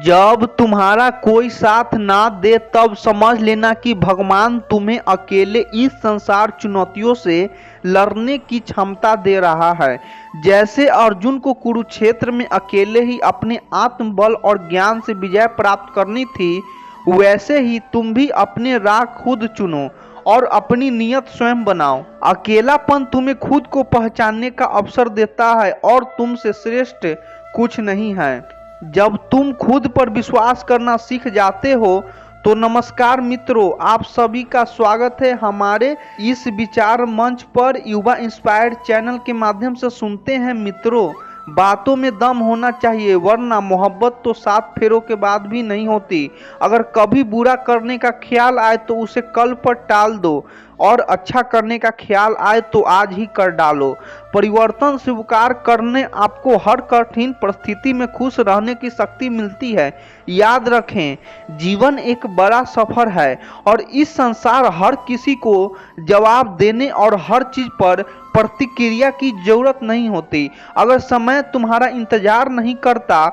जब तुम्हारा कोई साथ ना दे तब समझ लेना कि भगवान तुम्हें अकेले इस संसार चुनौतियों से लड़ने की क्षमता दे रहा है। जैसे अर्जुन को कुरुक्षेत्र में अकेले ही अपने आत्मबल और ज्ञान से विजय प्राप्त करनी थी, वैसे ही तुम भी अपने राह खुद चुनो और अपनी नियत स्वयं बनाओ। अकेलापन तुम्हें खुद को पहचानने का अवसर देता है और तुमसे श्रेष्ठ कुछ नहीं है। जब तुम खुद पर विश्वास करना सीख जाते हो तो नमस्कार मित्रों, आप सभी का स्वागत है हमारे इस विचार मंच पर। युवा इंस्पायर्ड चैनल के माध्यम से सुनते हैं मित्रों, बातों में दम होना चाहिए, वरना मोहब्बत तो 7 फेरों के बाद भी नहीं होती। अगर कभी बुरा करने का ख्याल आए तो उसे कल पर टाल दो और अच्छा करने का ख्याल आए तो आज ही कर डालो। परिवर्तन स्वीकार करने आपको हर कठिन परिस्थिति में खुश रहने की शक्ति मिलती है। याद रखें, जीवन एक बड़ा सफर है और इस संसार हर किसी को जवाब देने और हर चीज पर प्रतिक्रिया की जरूरत नहीं होती। अगर समय तुम्हारा इंतजार नहीं करता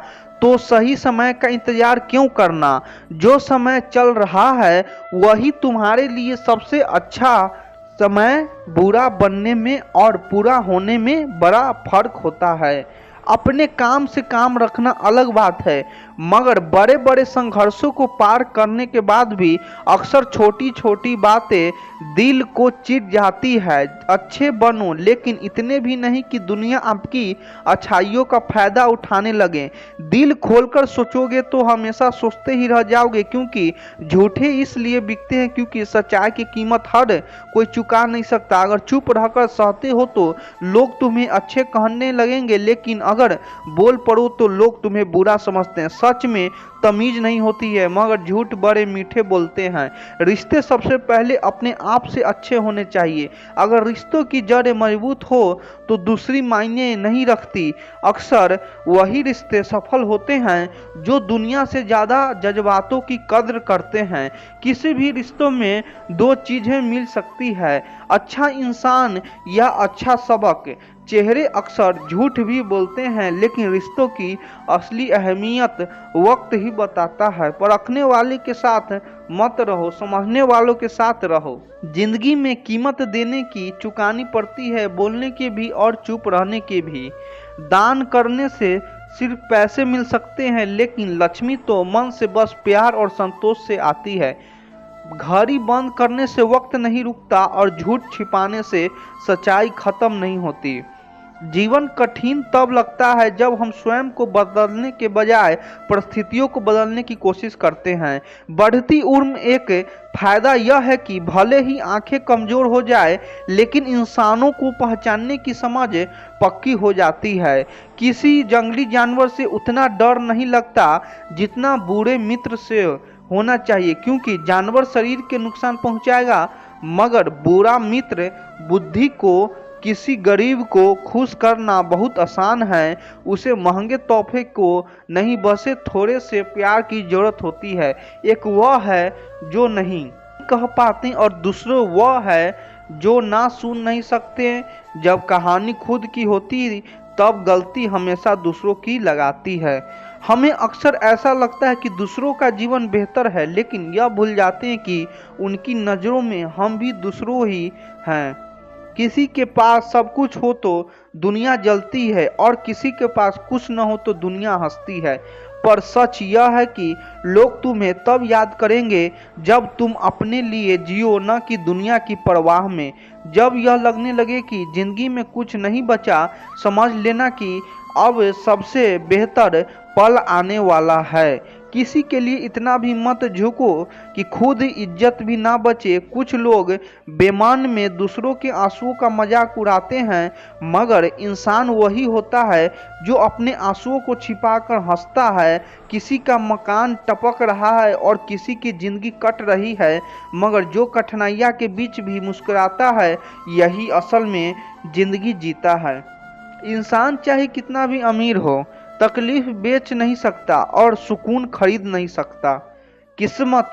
तो सही समय का इंतजार क्यों करना। जो समय चल रहा है वही तुम्हारे लिए सबसे अच्छा समय। बुरा बनने में और पूरा होने में बड़ा फर्क होता है। अपने काम से काम रखना अलग बात है, मगर बड़े बड़े संघर्षों को पार करने के बाद भी अक्सर छोटी छोटी बातें दिल को चिढ़ जाती है। अच्छे बनो, लेकिन इतने भी नहीं कि दुनिया आपकी अच्छाइयों का फायदा उठाने लगे। दिल खोलकर सोचोगे तो हमेशा सोचते ही रह जाओगे, क्योंकि झूठे इसलिए बिकते हैं क्योंकि सच्चाई की कीमत हर कोई चुका नहीं सकता। अगर चुप रहकर सहते हो तो लोग तुम्हें अच्छे कहने लगेंगे, लेकिन अगर बोल पड़ो तो लोग तुम्हें बुरा समझते हैं। सच में तमीज नहीं होती है, मगर झूठ बड़े मीठे बोलते हैं। रिश्ते सबसे पहले अपने आप से अच्छे होने चाहिए। अगर रिश्तों की जड़ें मजबूत हो तो दूसरी मायने नहीं रखती। अक्सर वही रिश्ते सफल होते हैं जो दुनिया से ज्यादा जज्बातों की कद्र करते हैं। किसी भी रिश्तों में 2 चीजें मिल सकती है, अच्छा इंसान या अच्छा सबक। चेहरे अक्सर झूठ भी बोलते हैं, लेकिन रिश्तों की असली अहमियत वक्त ही बताता है। परखने वाले के साथ मत रहो, समझने वालों के साथ रहो। जिंदगी में कीमत देने की चुकानी पड़ती है, बोलने की भी और चुप रहने की भी। दान करने से सिर्फ पैसे मिल सकते हैं, लेकिन लक्ष्मी तो मन से बस प्यार और संतोष से आती है। घड़ी बंद करने से वक्त नहीं रुकता और झूठ छिपाने से सच्चाई खत्म नहीं होती। जीवन कठिन तब लगता है जब हम स्वयं को बदलने के बजाय परिस्थितियों को बदलने की कोशिश करते हैं। बढ़ती उम्र एक फायदा यह है कि भले ही आंखें कमजोर हो जाए, लेकिन इंसानों को पहचानने की समझ पक्की हो जाती है। किसी जंगली जानवर से उतना डर नहीं लगता जितना बुरे मित्र से होना चाहिए, क्योंकि जानवर शरीर के नुकसान पहुंचाएगा, मगर बुरा मित्र बुद्धि को। किसी गरीब को खुश करना बहुत आसान है, उसे महंगे तोहफे को नहीं, बसे थोड़े से प्यार की जरूरत होती है। एक वह है जो नहीं कह पाते और दूसरों वह है जो ना सुन नहीं सकते। जब कहानी खुद की होती तब गलती हमेशा दूसरों की लगाती है। हमें अक्सर ऐसा लगता है कि दूसरों का जीवन बेहतर है, लेकिन यह भूल जाते हैं कि उनकी नज़रों में हम भी दूसरों ही हैं। किसी के पास सब कुछ हो तो दुनिया जलती है और किसी के पास कुछ न हो तो दुनिया हंसती है। पर सच यह है कि लोग तुम्हें तब याद करेंगे जब तुम अपने लिए जियो, न कि दुनिया की परवाह में। जब यह लगने लगे कि जिंदगी में कुछ नहीं बचा, समझ लेना कि अब सबसे बेहतर पल आने वाला है। किसी के लिए इतना भी मत झुको कि खुद इज्जत भी ना बचे। कुछ लोग बेमान में दूसरों के आंसुओं का मजाक उड़ाते हैं, मगर इंसान वही होता है जो अपने आंसुओं को छिपाकर हंसता है। किसी का मकान टपक रहा है और किसी की जिंदगी कट रही है, मगर जो कठिनाइयां के बीच भी मुस्कुराता है, यही असल में जिंदगी जीता है। इंसान चाहे कितना भी अमीर हो, तकलीफ बेच नहीं सकता और सुकून खरीद नहीं सकता। किस्मत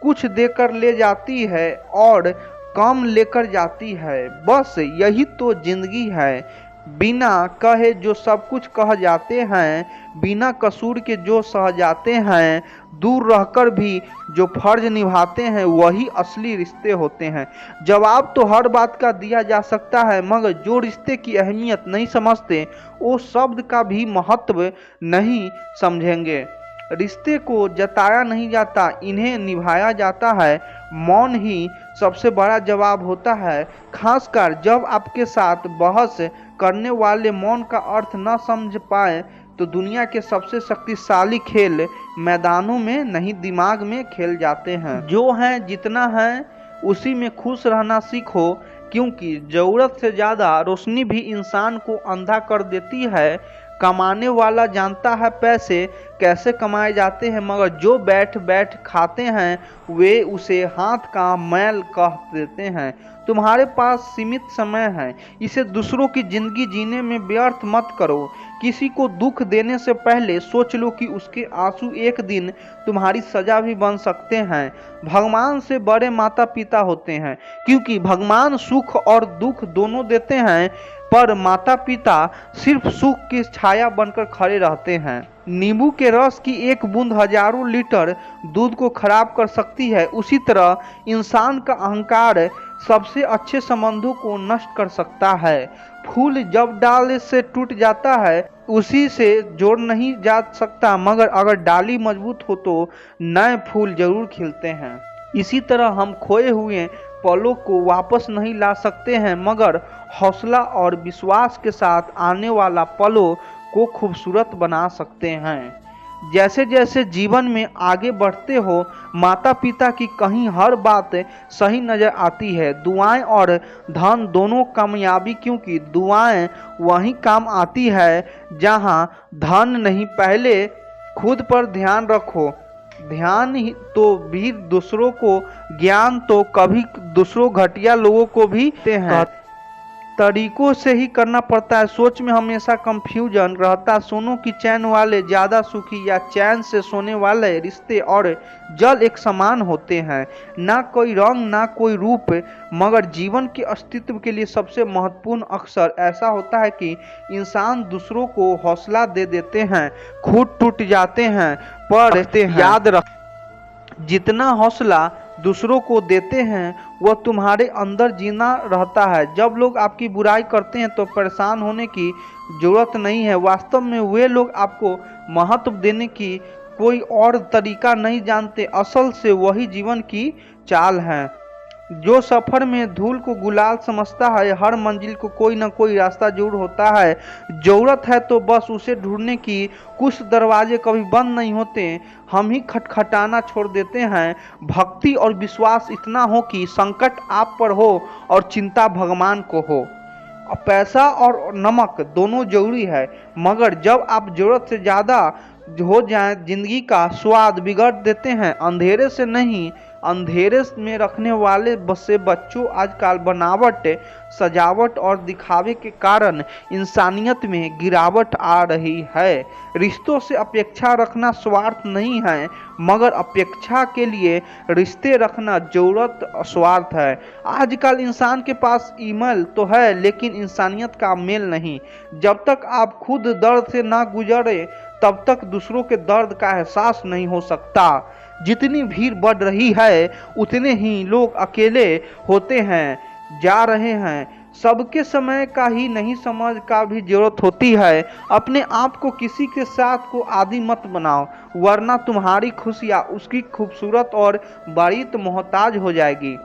कुछ देकर ले जाती है और कम लेकर जाती है, बस यही तो जिंदगी है। बिना कहे जो सब कुछ कह जाते हैं, बिना कसूर के जो सह जाते हैं, दूर रहकर भी जो फर्ज निभाते हैं, वही असली रिश्ते होते हैं। जवाब तो हर बात का दिया जा सकता है, मगर जो रिश्ते की अहमियत नहीं समझते वो शब्द का भी महत्व नहीं समझेंगे। रिश्ते को जताया नहीं जाता, इन्हें निभाया जाता है। मौन ही सबसे बड़ा जवाब होता है, खासकर जब आपके साथ बहस करने वाले मौन का अर्थ न समझ पाए तो दुनिया के सबसे शक्तिशाली खेल मैदानों में नहीं, दिमाग में खेल जाते हैं। जो है जितना है उसी में खुश रहना सीखो, क्योंकि जरूरत से ज्यादा रोशनी भी इंसान को अंधा कर देती है। कमाने वाला जानता है पैसे कैसे कमाए जाते हैं, मगर जो बैठ बैठ खाते हैं वे उसे हाथ का मैल कह देते हैं। तुम्हारे पास सीमित समय है, इसे दूसरों की जिंदगी जीने में व्यर्थ मत करो। किसी को दुख देने से पहले सोच लो कि उसके आंसू एक दिन तुम्हारी सजा भी बन सकते हैं। भगवान से बड़े माता पिता होते हैं, क्योंकि भगवान सुख और दुख दोनों देते हैं, पर माता पिता सिर्फ सुख की छाया बनकर खड़े रहते हैं। नींबू के रस की एक बूंद हजारों लीटर दूध को खराब कर सकती है, उसी तरह इंसान का अहंकार सबसे अच्छे संबंधों को नष्ट कर सकता है। फूल जब डाल से टूट जाता है उसी से जोड़ नहीं जा सकता, मगर अगर डाली मजबूत हो तो नए फूल जरूर खिलते हैं। इसी तरह हम खोए हुए पलों को वापस नहीं ला सकते हैं, मगर हौसला और विश्वास के साथ आने वाला पलों को खूबसूरत बना सकते हैं। जैसे जैसे जीवन में आगे बढ़ते हो, माता पिता की कहीं हर बात सही नजर आती है। दुआएं और धन दोनों कामयाबी, क्योंकि दुआएं वहीं काम आती है जहां धन नहीं। पहले खुद पर ध्यान रखो, ध्यान ही तो भी दूसरों को, ज्ञान तो कभी दूसरों घटिया लोगों को भी देते हैं। तरीकों से ही करना पड़ता है। सोच में हमेशा कंफ्यूजन रहता, सोनों की चैन वाले ज्यादा सुखी या चैन से सोने वाले। रिश्ते और जल एक समान होते हैं, ना कोई रंग ना कोई रूप, मगर जीवन के अस्तित्व के लिए सबसे महत्वपूर्ण अक्सर ऐसा होता है कि इंसान दूसरों को हौसला दे देते हैं, खुद टूट जाते हैं, पर याद रख, जितना हौसला दूसरों को देते हैं वह तुम्हारे अंदर जीना रहता है। जब लोग आपकी बुराई करते हैं तो परेशान होने की जरूरत नहीं है। वास्तव में वे लोग आपको महत्व देने की कोई और तरीका नहीं जानते। असल से वही जीवन की चाल है। जो सफर में धूल को गुलाल समझता है, हर मंजिल को कोई ना कोई रास्ता जरूर होता है। जरूरत है तो बस उसे ढूंढने की। कुछ दरवाजे कभी बंद नहीं होते, हम ही खटखटाना छोड़ देते हैं। भक्ति और विश्वास इतना हो कि संकट आप पर हो और चिंता भगवान को हो। पैसा और नमक दोनों जरूरी है, मगर जब आप जरूरत से ज्यादा हो जाए जिंदगी का स्वाद बिगड़ देते हैं। अंधेरे से नहीं, अंधेरे में रखने वाले बसे बच्चों आजकल बनावट, सजावट और दिखावे के कारण इंसानियत में गिरावट आ रही है। रिश्तों से अपेक्षा रखना स्वार्थ नहीं है, मगर अपेक्षा के लिए रिश्ते रखना जरूरत स्वार्थ है। आजकल इंसान के पास ईमेल तो है, लेकिन इंसानियत का मेल नहीं। जब तक आप खुद दर्द से ना गुजरे तब तक दूसरों के दर्द का एहसास नहीं हो सकता। जितनी भीड़ बढ़ रही है उतने ही लोग अकेले होते हैं जा रहे हैं। सबके समय का ही नहीं, समझ का भी जरूरत होती है। अपने आप को किसी के साथ को आदी मत बनाओ, वरना तुम्हारी खुशियाँ उसकी खूबसूरत और बारीक मोहताज हो जाएगी।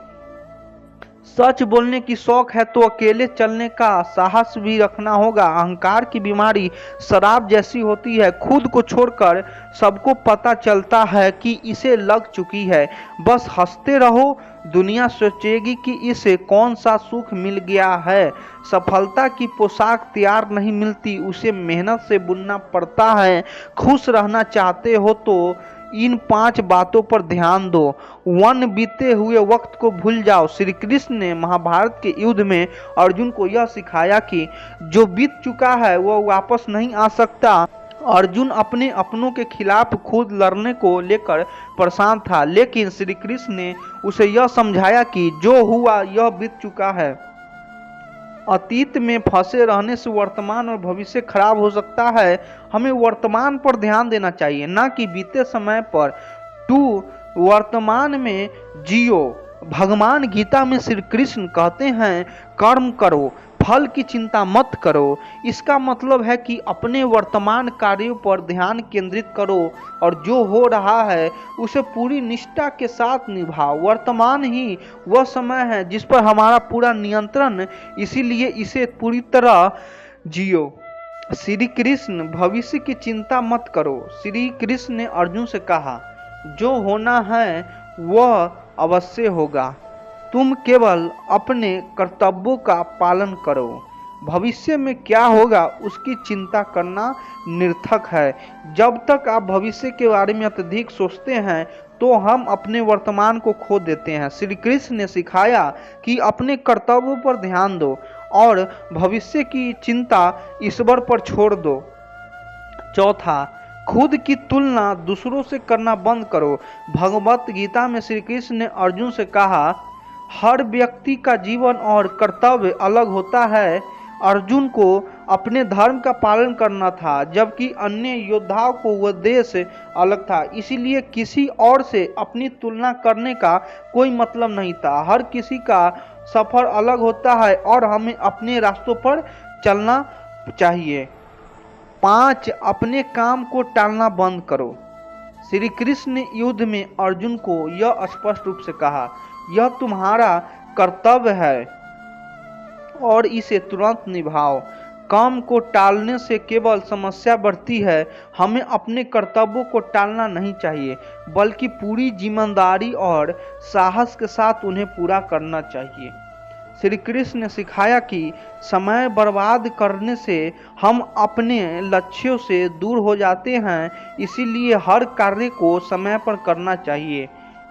सच बोलने की शौक है तो अकेले चलने का साहस भी रखना होगा। अहंकार की बीमारी शराब जैसी होती है, खुद को छोड़कर सबको पता चलता है कि इसे लग चुकी है। बस हंसते रहो, दुनिया सोचेगी कि इसे कौन सा सुख मिल गया है। सफलता की पोशाक तैयार नहीं मिलती, उसे मेहनत से बुनना पड़ता है। खुश रहना चाहते हो तो इन 5 बातों पर ध्यान दो। वन बीते हुए वक्त को भूल जाओ। श्री कृष्ण ने महाभारत के युद्ध में अर्जुन को यह सिखाया कि जो बीत चुका है वह वापस नहीं आ सकता। अर्जुन अपने अपनों के खिलाफ खुद लड़ने को लेकर परेशान था, लेकिन श्री कृष्ण ने उसे यह समझाया कि जो हुआ यह बीत चुका है, अतीत में फंसे रहने से वर्तमान और भविष्य खराब हो सकता है। हमें वर्तमान पर ध्यान देना चाहिए, ना कि बीते समय पर। तू वर्तमान में जियो। भगवान गीता में श्री कृष्ण कहते हैं, कर्म करो, फल की चिंता मत करो। इसका मतलब है कि अपने वर्तमान कार्यों पर ध्यान केंद्रित करो और जो हो रहा है उसे पूरी निष्ठा के साथ निभाओ। वर्तमान ही वह समय है जिस पर हमारा पूरा नियंत्रण, इसीलिए इसे पूरी तरह जियो। श्री कृष्ण, भविष्य की चिंता मत करो। श्री कृष्ण ने अर्जुन से कहा, जो होना है वह अवश्य होगा, तुम केवल अपने कर्तव्यों का पालन करो। भविष्य में क्या होगा उसकी चिंता करना निरर्थक है। जब तक आप भविष्य के बारे में अत्यधिक सोचते हैं तो हम अपने वर्तमान को खो देते हैं। श्री कृष्ण ने सिखाया कि अपने कर्तव्यों पर ध्यान दो और भविष्य की चिंता ईश्वर पर छोड़ दो। चौथा, खुद की तुलना दूसरों से करना बंद करो। भगवत गीता में श्री कृष्ण ने अर्जुन से कहा, हर व्यक्ति का जीवन और कर्तव्य अलग होता है। अर्जुन को अपने धर्म का पालन करना था, जबकि अन्य योद्धाओं को वह देश अलग था। इसीलिए किसी और से अपनी तुलना करने का कोई मतलब नहीं था। हर किसी का सफर अलग होता है और हमें अपने रास्तों पर चलना चाहिए। 5, अपने काम को टालना बंद करो। श्री कृष्ण ने युद्ध में अर्जुन को यह स्पष्ट रूप से कहा, यह तुम्हारा कर्तव्य है और इसे तुरंत निभाओ। काम को टालने से केवल समस्या बढ़ती है। हमें अपने कर्तव्यों को टालना नहीं चाहिए, बल्कि पूरी ईमानदारी और साहस के साथ उन्हें पूरा करना चाहिए। श्री कृष्ण ने सिखाया कि समय बर्बाद करने से हम अपने लक्ष्यों से दूर हो जाते हैं, इसीलिए हर कार्य को समय पर करना चाहिए।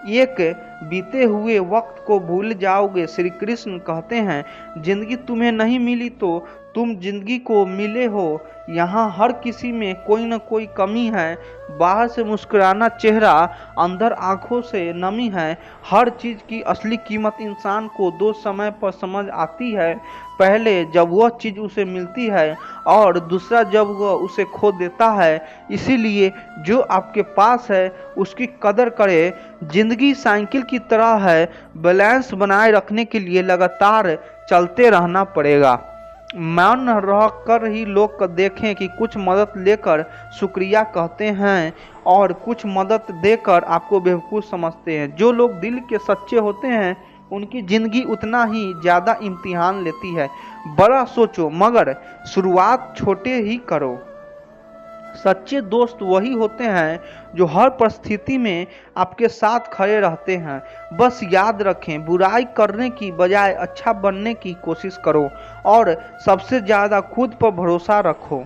एक बीते हुए वक्त को भूल जाओगे। श्री कृष्ण कहते हैं, जिंदगी तुम्हें नहीं मिली तो तुम जिंदगी को मिले हो। यहाँ हर किसी में कोई न कोई कमी है। बाहर से मुस्कुराना चेहरा, अंदर आंखों से नमी है। हर चीज की असली कीमत इंसान को 2 समय पर समझ आती है। पहले जब वह चीज उसे मिलती है और दूसरा जब वह उसे खो देता है। इसीलिए जो आपके पास है उसकी कदर करे। जिंदगी साइकिल की तरह है, बैलेंस बनाए रखने के लिए लगातार चलते रहना पड़ेगा। मौन रह कर ही लोग देखें कि कुछ मदद लेकर शुक्रिया कहते हैं और कुछ मदद देकर आपको बेवकूफ़ समझते हैं। जो लोग दिल के सच्चे होते हैं उनकी ज़िंदगी उतना ही ज़्यादा इम्तिहान लेती है। बड़ा सोचो मगर शुरुआत छोटे ही करो। सच्चे दोस्त वही होते हैं जो हर परिस्थिति में आपके साथ खड़े रहते हैं। बस याद रखें, बुराई करने की बजाय अच्छा बनने की कोशिश करो और सबसे ज़्यादा खुद पर भरोसा रखो।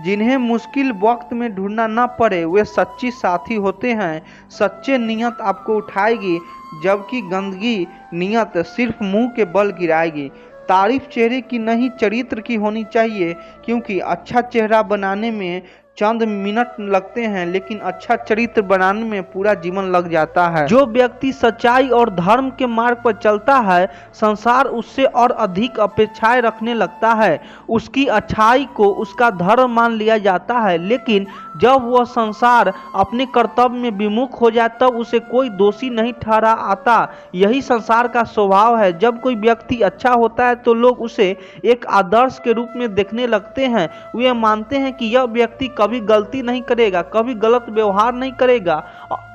जिन्हें मुश्किल वक्त में ढूंढना न पड़े वे सच्ची साथी होते हैं। सच्चे नियत आपको उठाएगी, जबकि गंदगी नियत सिर्फ मुंह के बल गिराएगी। तारीफ चेहरे की नहीं चरित्र की होनी चाहिए, क्योंकि अच्छा चेहरा बनाने में चंद मिनट लगते हैं लेकिन अच्छा चरित्र बनाने में पूरा जीवन लग जाता है। जो व्यक्ति सच्चाई और धर्म के मार्ग पर चलता है, संसार उससे और अधिक अपेक्षाएं रखने लगता है। उसकी अच्छाई को उसका धर्म मान लिया जाता है, लेकिन जब वह संसार अपने कर्तव्य में विमुख हो जाए तब उसे कोई दोषी नहीं ठहरा आता। यही संसार का स्वभाव है। जब कोई व्यक्ति अच्छा होता है तो लोग उसे एक आदर्श के रूप में देखने लगते हैं। वे मानते हैं कि यह व्यक्ति कभी गलती नहीं करेगा, कभी गलत व्यवहार नहीं करेगा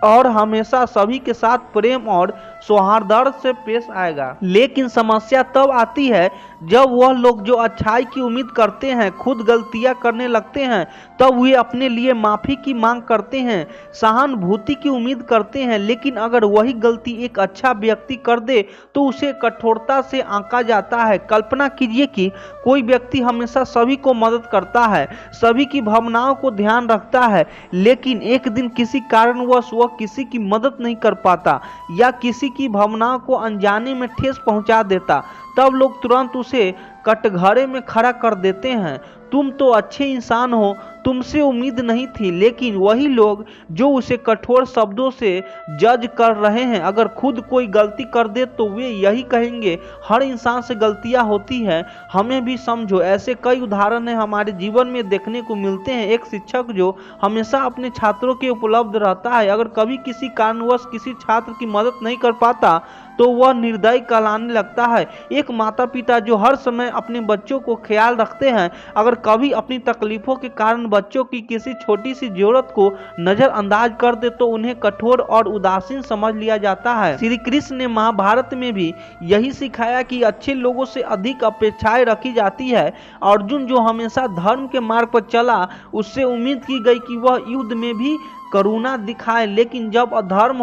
और हमेशा सभी के साथ प्रेम और सौहार्द से पेश आएगा। लेकिन समस्या तब आती है जब वह लोग जो अच्छाई की उम्मीद करते हैं खुद गलतियां करने लगते हैं। तब वे अपने लिए माफी की मांग करते हैं, सहानुभूति की उम्मीद करते हैं, लेकिन अगर वही गलती एक अच्छा व्यक्ति कर दे तो उसे कठोरता से आंका जाता है। कल्पना कीजिए कि कोई व्यक्ति हमेशा सभी को मदद करता है, सभी की भावनाओं को ध्यान रखता है, लेकिन एक दिन किसी कारणवश वह किसी की मदद नहीं कर पाता या किसी की भावनाओं को अनजाने में ठेस पहुंचा देता। तब लोग तुरंत उसे कटघरे में खड़ा कर देते हैं। तुम तो अच्छे इंसान हो, तुमसे उम्मीद नहीं थी। लेकिन वही लोग जो उसे कठोर शब्दों से जज कर रहे हैं, अगर खुद कोई गलती कर दे तो वे यही कहेंगे, हर इंसान से गलतियां होती है, हमें भी समझो। ऐसे कई उदाहरण हैं हमारे जीवन में देखने को मिलते हैं। एक शिक्षक जो हमेशा अपने छात्रों के उपलब्ध रहता है, अगर कभी किसी कारणवश किसी छात्र की मदद नहीं कर पाता तो वह निर्दयी कहलाने लगता है। एक माता पिता जो हर समय अपने बच्चों को ख्याल रखते हैं, अगर कभी अपनी तकलीफों के कारण बच्चों की किसी छोटी सी जरूरत को नजरअंदाज कर दे तो उन्हें कठोर और उदासीन समझ लिया जाता है। श्री कृष्ण ने महाभारत में भी यही सिखाया कि अच्छे लोगों से अधिक अपेक्षाएं रखी जाती है। अर्जुन जो हमेशा धर्म के मार्ग पर चला, उससे उम्मीद की गई कि वह युद्ध में भी करुणा दिखाए, लेकिन जब अधर्म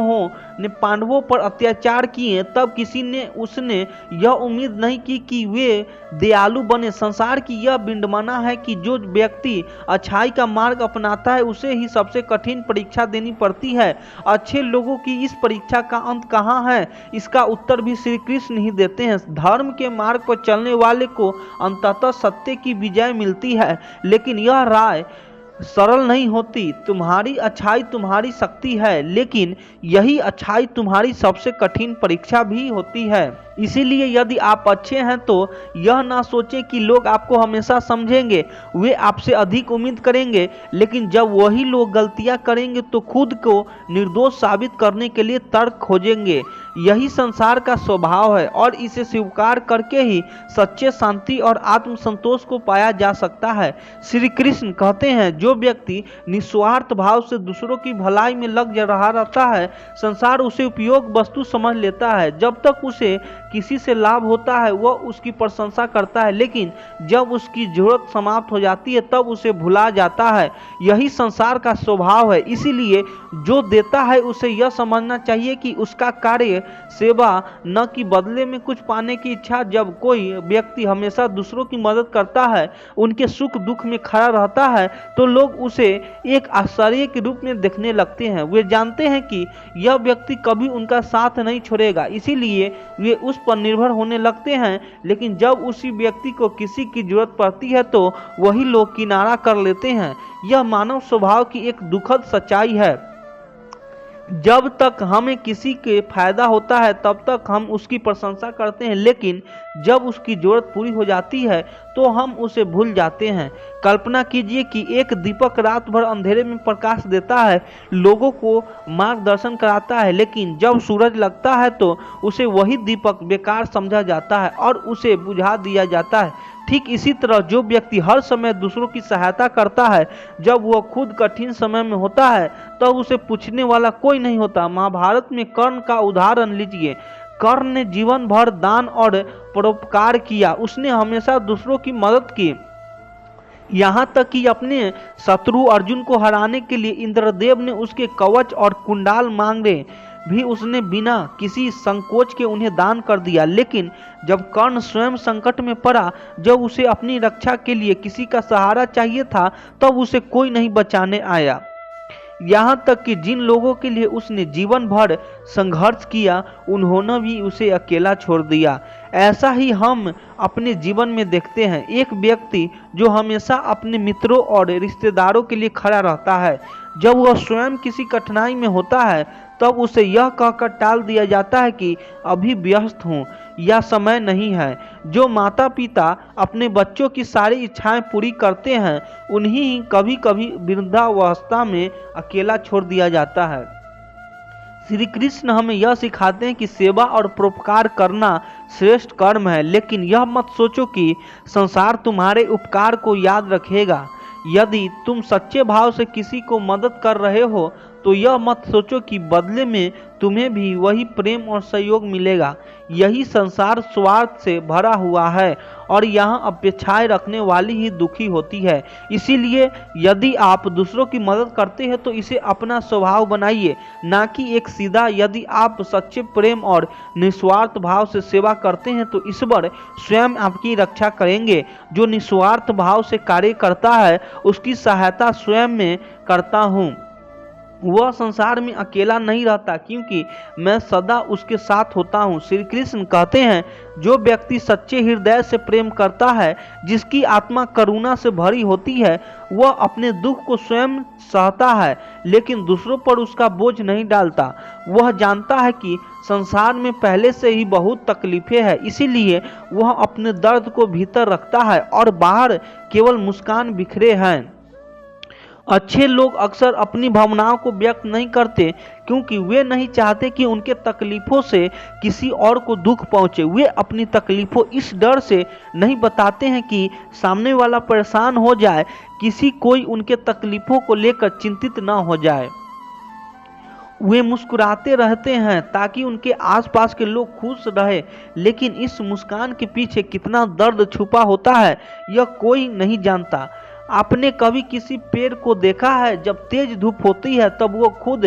ने पांडवों पर अत्याचार किए तब किसी ने उसने यह उम्मीद नहीं की कि वे दयालु बने। संसार की यह विडंबना है कि जो व्यक्ति अच्छाई का मार्ग अपनाता है उसे ही सबसे कठिन परीक्षा देनी पड़ती है। अच्छे लोगों की इस परीक्षा का अंत कहाँ है, इसका उत्तर भी श्री कृष्ण ही देते हैं। धर्म के मार्ग पर चलने वाले को अंततः सत्य की विजय मिलती है, लेकिन यह राय सरल नहीं होती। तुम्हारी अच्छाई तुम्हारी शक्ति है, लेकिन यही अच्छाई तुम्हारी सबसे कठिन परीक्षा भी होती है। इसीलिए यदि आप अच्छे हैं तो यह ना सोचें कि लोग आपको हमेशा समझेंगे, वे आपसे अधिक उम्मीद करेंगे। लेकिन जब वही लोग गलतियां करेंगे तो खुद को निर्दोष साबित करने के लिए तर्क खोजेंगे। यही संसार का स्वभाव है और इसे स्वीकार करके ही सच्चे शांति और आत्मसंतोष को पाया जा सकता है। श्री कृष्ण कहते हैं, जो व्यक्ति निस्वार्थ भाव से दूसरों की भलाई में लग रहा रहता है, संसार उसे उपयोग वस्तु समझ लेता है। जब तक उसे किसी से लाभ होता है वह उसकी प्रशंसा करता है, लेकिन जब उसकी जरूरत समाप्त हो जाती है तब उसे भुला जाता है। यही संसार का स्वभाव है। इसीलिए जो देता है उसे यह समझना चाहिए कि उसका कार्य सेवा, न कि बदले में कुछ पाने की इच्छा। जब कोई व्यक्ति हमेशा दूसरों की मदद करता है, उनके सुख दुख में खड़ा रहता है, तो लोग उसे एक आश्चर्य के रूप में देखने लगते हैं। वे जानते हैं कि यह व्यक्ति कभी उनका साथ नहीं छोड़ेगा, इसीलिए वे उस पर निर्भर होने लगते हैं। लेकिन जब उसी व्यक्ति को किसी की जरूरत पड़ती है तो वही लोग किनारा कर लेते हैं। यह मानव स्वभाव की एक दुखद सच्चाई है। जब तक हमें किसी के फायदा होता है तब तक हम उसकी प्रशंसा करते हैं, लेकिन जब उसकी जरूरत पूरी हो जाती है तो हम उसे भूल जाते हैं। कल्पना कीजिए कि एक दीपक रात भर अंधेरे में प्रकाश देता है, लोगों को मार्गदर्शन कराता है, लेकिन जब सूरज लगता है तो उसे वही दीपक बेकार समझा जाता है और उसे बुझा दिया जाता है। ठीक इसी तरह जो व्यक्ति हर समय दूसरों की सहायता करता है, जब वह खुद कठिन समय में होता है तब उसे पूछने वाला कोई नहीं होता। महाभारत में कर्ण का उदाहरण लीजिए। कर्ण ने जीवन भर दान और परोपकार किया, उसने हमेशा दूसरों की मदद की, यहाँ तक कि अपने शत्रु अर्जुन को हराने के लिए इंद्रदेव ने उसके कवच और कुंडाल मांगे भी उसने बिना किसी संकोच के उन्हें दान कर दिया। लेकिन जब कर्ण स्वयं संकट में पड़ा, जब उसे अपनी रक्षा के लिए किसी का सहारा चाहिए था, तब उसे कोई नहीं बचाने आया। यहाँ तक कि जिन लोगों के लिए उसने जीवन भर संघर्ष किया, उन्होंने भी उसे अकेला छोड़ दिया। ऐसा ही हम अपने जीवन में देखते हैं। एक व्यक्ति जो हमेशा अपने मित्रों और रिश्तेदारों के लिए खड़ा रहता है, जब वह स्वयं किसी कठिनाई में होता है तब उसे यह कहकर टाल दिया जाता है कि अभी व्यस्त हूँ या समय नहीं है। जो माता पिता अपने बच्चों की सारी इच्छाएं पूरी करते हैं, उन्हें कभी कभी वृद्धावस्था में अकेला छोड़ दिया जाता है। श्री कृष्ण हमें यह सिखाते हैं कि सेवा और परोपकार करना श्रेष्ठ कर्म है, लेकिन यह मत सोचो कि संसार तुम्हारे उपकार को याद रखेगा। यदि तुम सच्चे भाव से किसी को मदद कर रहे हो तो यह मत सोचो कि बदले में तुम्हें भी वही प्रेम और सहयोग मिलेगा। यही संसार स्वार्थ से भरा हुआ है और यहाँ अपेक्षाएं रखने वाली ही दुखी होती है। इसीलिए यदि आप दूसरों की मदद करते हैं तो इसे अपना स्वभाव बनाइए, ना कि एक सीधा। यदि आप सच्चे प्रेम और निस्वार्थ भाव से सेवा करते हैं तो ईश्वर स्वयं आपकी रक्षा करेंगे। जो निस्वार्थ भाव से कार्य करता है उसकी सहायता स्वयं में करता हूँ। वह संसार में अकेला नहीं रहता, क्योंकि मैं सदा उसके साथ होता हूँ। श्री कृष्ण कहते हैं, जो व्यक्ति सच्चे हृदय से प्रेम करता है, जिसकी आत्मा करुणा से भरी होती है, वह अपने दुख को स्वयं सहता है, लेकिन दूसरों पर उसका बोझ नहीं डालता। वह जानता है कि संसार में पहले से ही बहुत तकलीफें हैं, इसीलिए वह अपने दर्द को भीतर रखता है और बाहर केवल मुस्कान बिखरे हैं। अच्छे लोग अक्सर अपनी भावनाओं को व्यक्त नहीं करते, क्योंकि वे नहीं चाहते कि उनके तकलीफों से किसी और को दुख पहुंचे। वे अपनी तकलीफों इस डर से नहीं बताते हैं कि सामने वाला परेशान हो जाए, कोई उनके तकलीफों को लेकर चिंतित ना हो जाए। वे मुस्कुराते रहते हैं ताकि उनके आसपास के लोग खुश रहे, लेकिन इस मुस्कान के पीछे कितना दर्द छुपा होता है, यह कोई नहीं जानता। आपने कभी किसी पेड़ को देखा है? जब तेज धूप होती है तब वो खुद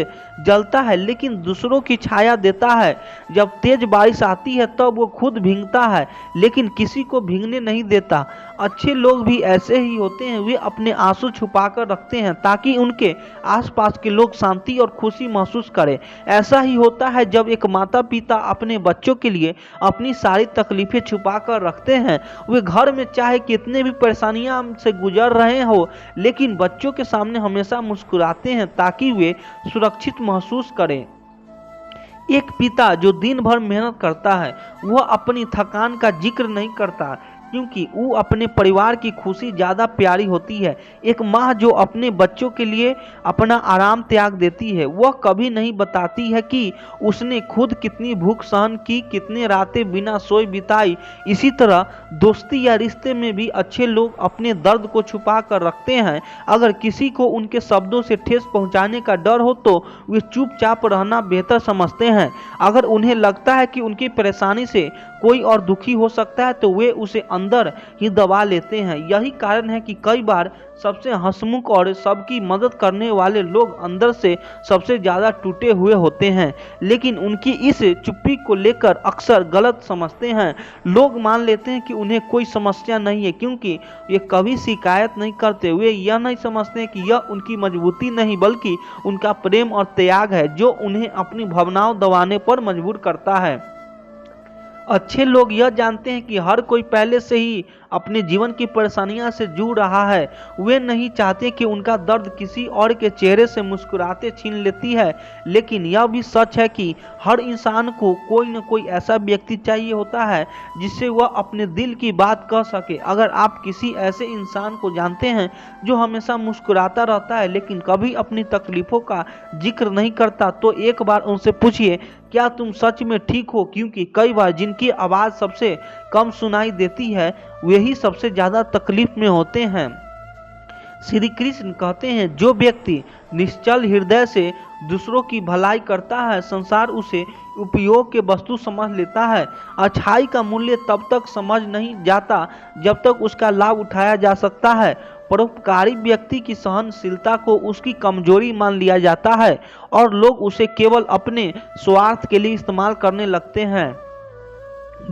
जलता है, लेकिन दूसरों की छाया देता है। जब तेज बारिश आती है तब वो खुद भीगता है, लेकिन किसी को भीगने नहीं देता। अच्छे लोग भी ऐसे ही होते हैं। वे अपने आंसू छुपा कर रखते हैं ताकि उनके आसपास के लोग शांति और खुशी महसूस करें। ऐसा ही होता है जब एक माता पिता अपने बच्चों के लिए अपनी सारी तकलीफें छुपा कर रखते हैं। वे घर में चाहे कितने भी परेशानियां से गुजर रहे हो, लेकिन बच्चों के सामने हमेशा मुस्कुराते हैं ताकि वे सुरक्षित महसूस करें। एक पिता जो दिन भर मेहनत करता है, वह अपनी थकान का जिक्र नहीं करता, क्योंकि वो अपने परिवार की खुशी ज़्यादा प्यारी होती है। एक माँ जो अपने बच्चों के लिए अपना आराम त्याग देती है, वह कभी नहीं बताती है कि उसने खुद कितनी भूख सहन की, कितने रातें बिना सोए बिताई। इसी तरह दोस्ती या रिश्ते में भी अच्छे लोग अपने दर्द को छुपा कर रखते हैं। अगर किसी को उनके शब्दों से ठेस पहुंचाने का डर हो तो वे चुपचाप रहना बेहतर समझते हैं। अगर उन्हें लगता है कि उनकी परेशानी से कोई और दुखी हो सकता है तो वे उसे अंदर ही दबा लेते हैं। यही कारण है कि कई बार सबसे हंसमुख और सबकी मदद करने वाले लोग अंदर से सबसे ज़्यादा टूटे हुए होते हैं, लेकिन उनकी इस चुप्पी को लेकर अक्सर गलत समझते हैं। लोग मान लेते हैं कि उन्हें कोई समस्या नहीं है, क्योंकि ये कभी शिकायत नहीं करते। वे यह नहीं समझते कि यह उनकी मजबूती नहीं बल्कि उनका प्रेम और त्याग है जो उन्हें अपनी भावनाओं दबाने पर मजबूर करता है। अच्छे लोग यह जानते हैं कि हर कोई पहले से ही अपने जीवन की परेशानियों से जूझ रहा है। वे नहीं चाहते कि उनका दर्द किसी और के चेहरे से मुस्कुराते छीन लेती है, लेकिन यह भी सच है कि हर इंसान को कोई न कोई ऐसा व्यक्ति चाहिए होता है जिससे वह अपने दिल की बात कह सके। अगर आप किसी ऐसे इंसान को जानते हैं जो हमेशा मुस्कुराता रहता है लेकिन कभी अपनी तकलीफों का जिक्र नहीं करता, तो एक बार उनसे पूछिए, क्या तुम सच में ठीक हो? क्योंकि कई बार जिनकी आवाज़ सबसे कम सुनाई देती है वही सबसे ज़्यादा तकलीफ में होते हैं। श्री कृष्ण कहते हैं, जो व्यक्ति निश्चल हृदय से दूसरों की भलाई करता है, संसार उसे उपयोग के वस्तु समझ लेता है। अच्छाई का मूल्य तब तक समझ नहीं जाता जब तक उसका लाभ उठाया जा सकता है। परोपकारी व्यक्ति की सहनशीलता को उसकी कमजोरी मान लिया जाता है और लोग उसे केवल अपने स्वार्थ के लिए इस्तेमाल करने लगते हैं।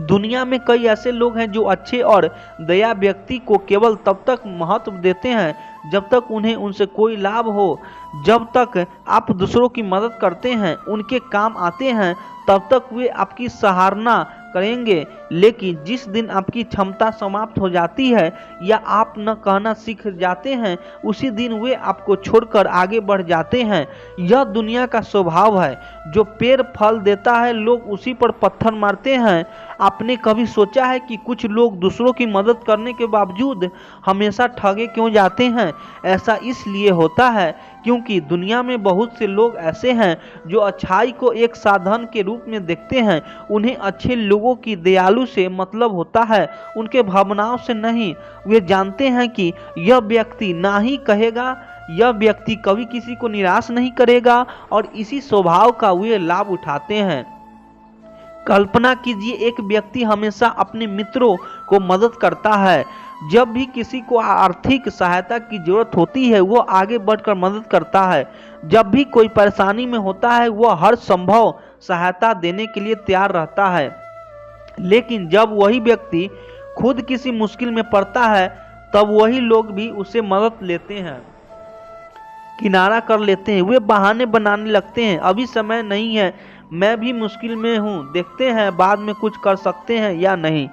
दुनिया में कई ऐसे लोग हैं जो अच्छे और दया व्यक्ति को केवल तब तक महत्व देते हैं जब तक उन्हें उनसे कोई लाभ हो। जब तक आप दूसरों की मदद करते हैं, उनके काम आते हैं, तब तक वे आपकी सराहना करेंगे। लेकिन जिस दिन आपकी क्षमता समाप्त हो जाती है या आप न कहना सीख जाते हैं, उसी दिन वे आपको छोड़कर आगे बढ़ जाते हैं। यह दुनिया का स्वभाव है। जो पेड़ फल देता है, लोग उसी पर पत्थर मारते हैं। आपने कभी सोचा है कि कुछ लोग दूसरों की मदद करने के बावजूद हमेशा ठगे क्यों जाते हैं? ऐसा इसलिए होता है क्योंकि दुनिया में बहुत से लोग ऐसे हैं जो अच्छाई को एक साधन के रूप में देखते हैं। उन्हें अच्छे लोगों की दयालु से मतलब होता है, उनके भावनाओं से नहीं। वे जानते हैं कि यह व्यक्ति ना ही कहेगा, यह व्यक्ति कभी किसी को निराश नहीं करेगा, और इसी स्वभाव का वे लाभ उठाते हैं। कल्पना कीजिए, एक व्यक्ति हमेशा अपने मित्रों को मदद करता है। जब भी किसी को आर्थिक सहायता की जरूरत होती है, वो आगे बढ़कर मदद करता है। जब भी कोई परेशानी में होता है, वह हर संभव सहायता देने के लिए तैयार रहता है। लेकिन जब वही व्यक्ति खुद किसी मुश्किल में पड़ता है, तब वही लोग भी उससे मदद लेते हैं। किनारा कर लेते हैं। वे बहाने बनाने लगते हैं, अभी समय नहीं है, मैं भी मुश्किल में हूँ, देखते हैं बाद में कुछ कर सकते हैं या नहीं।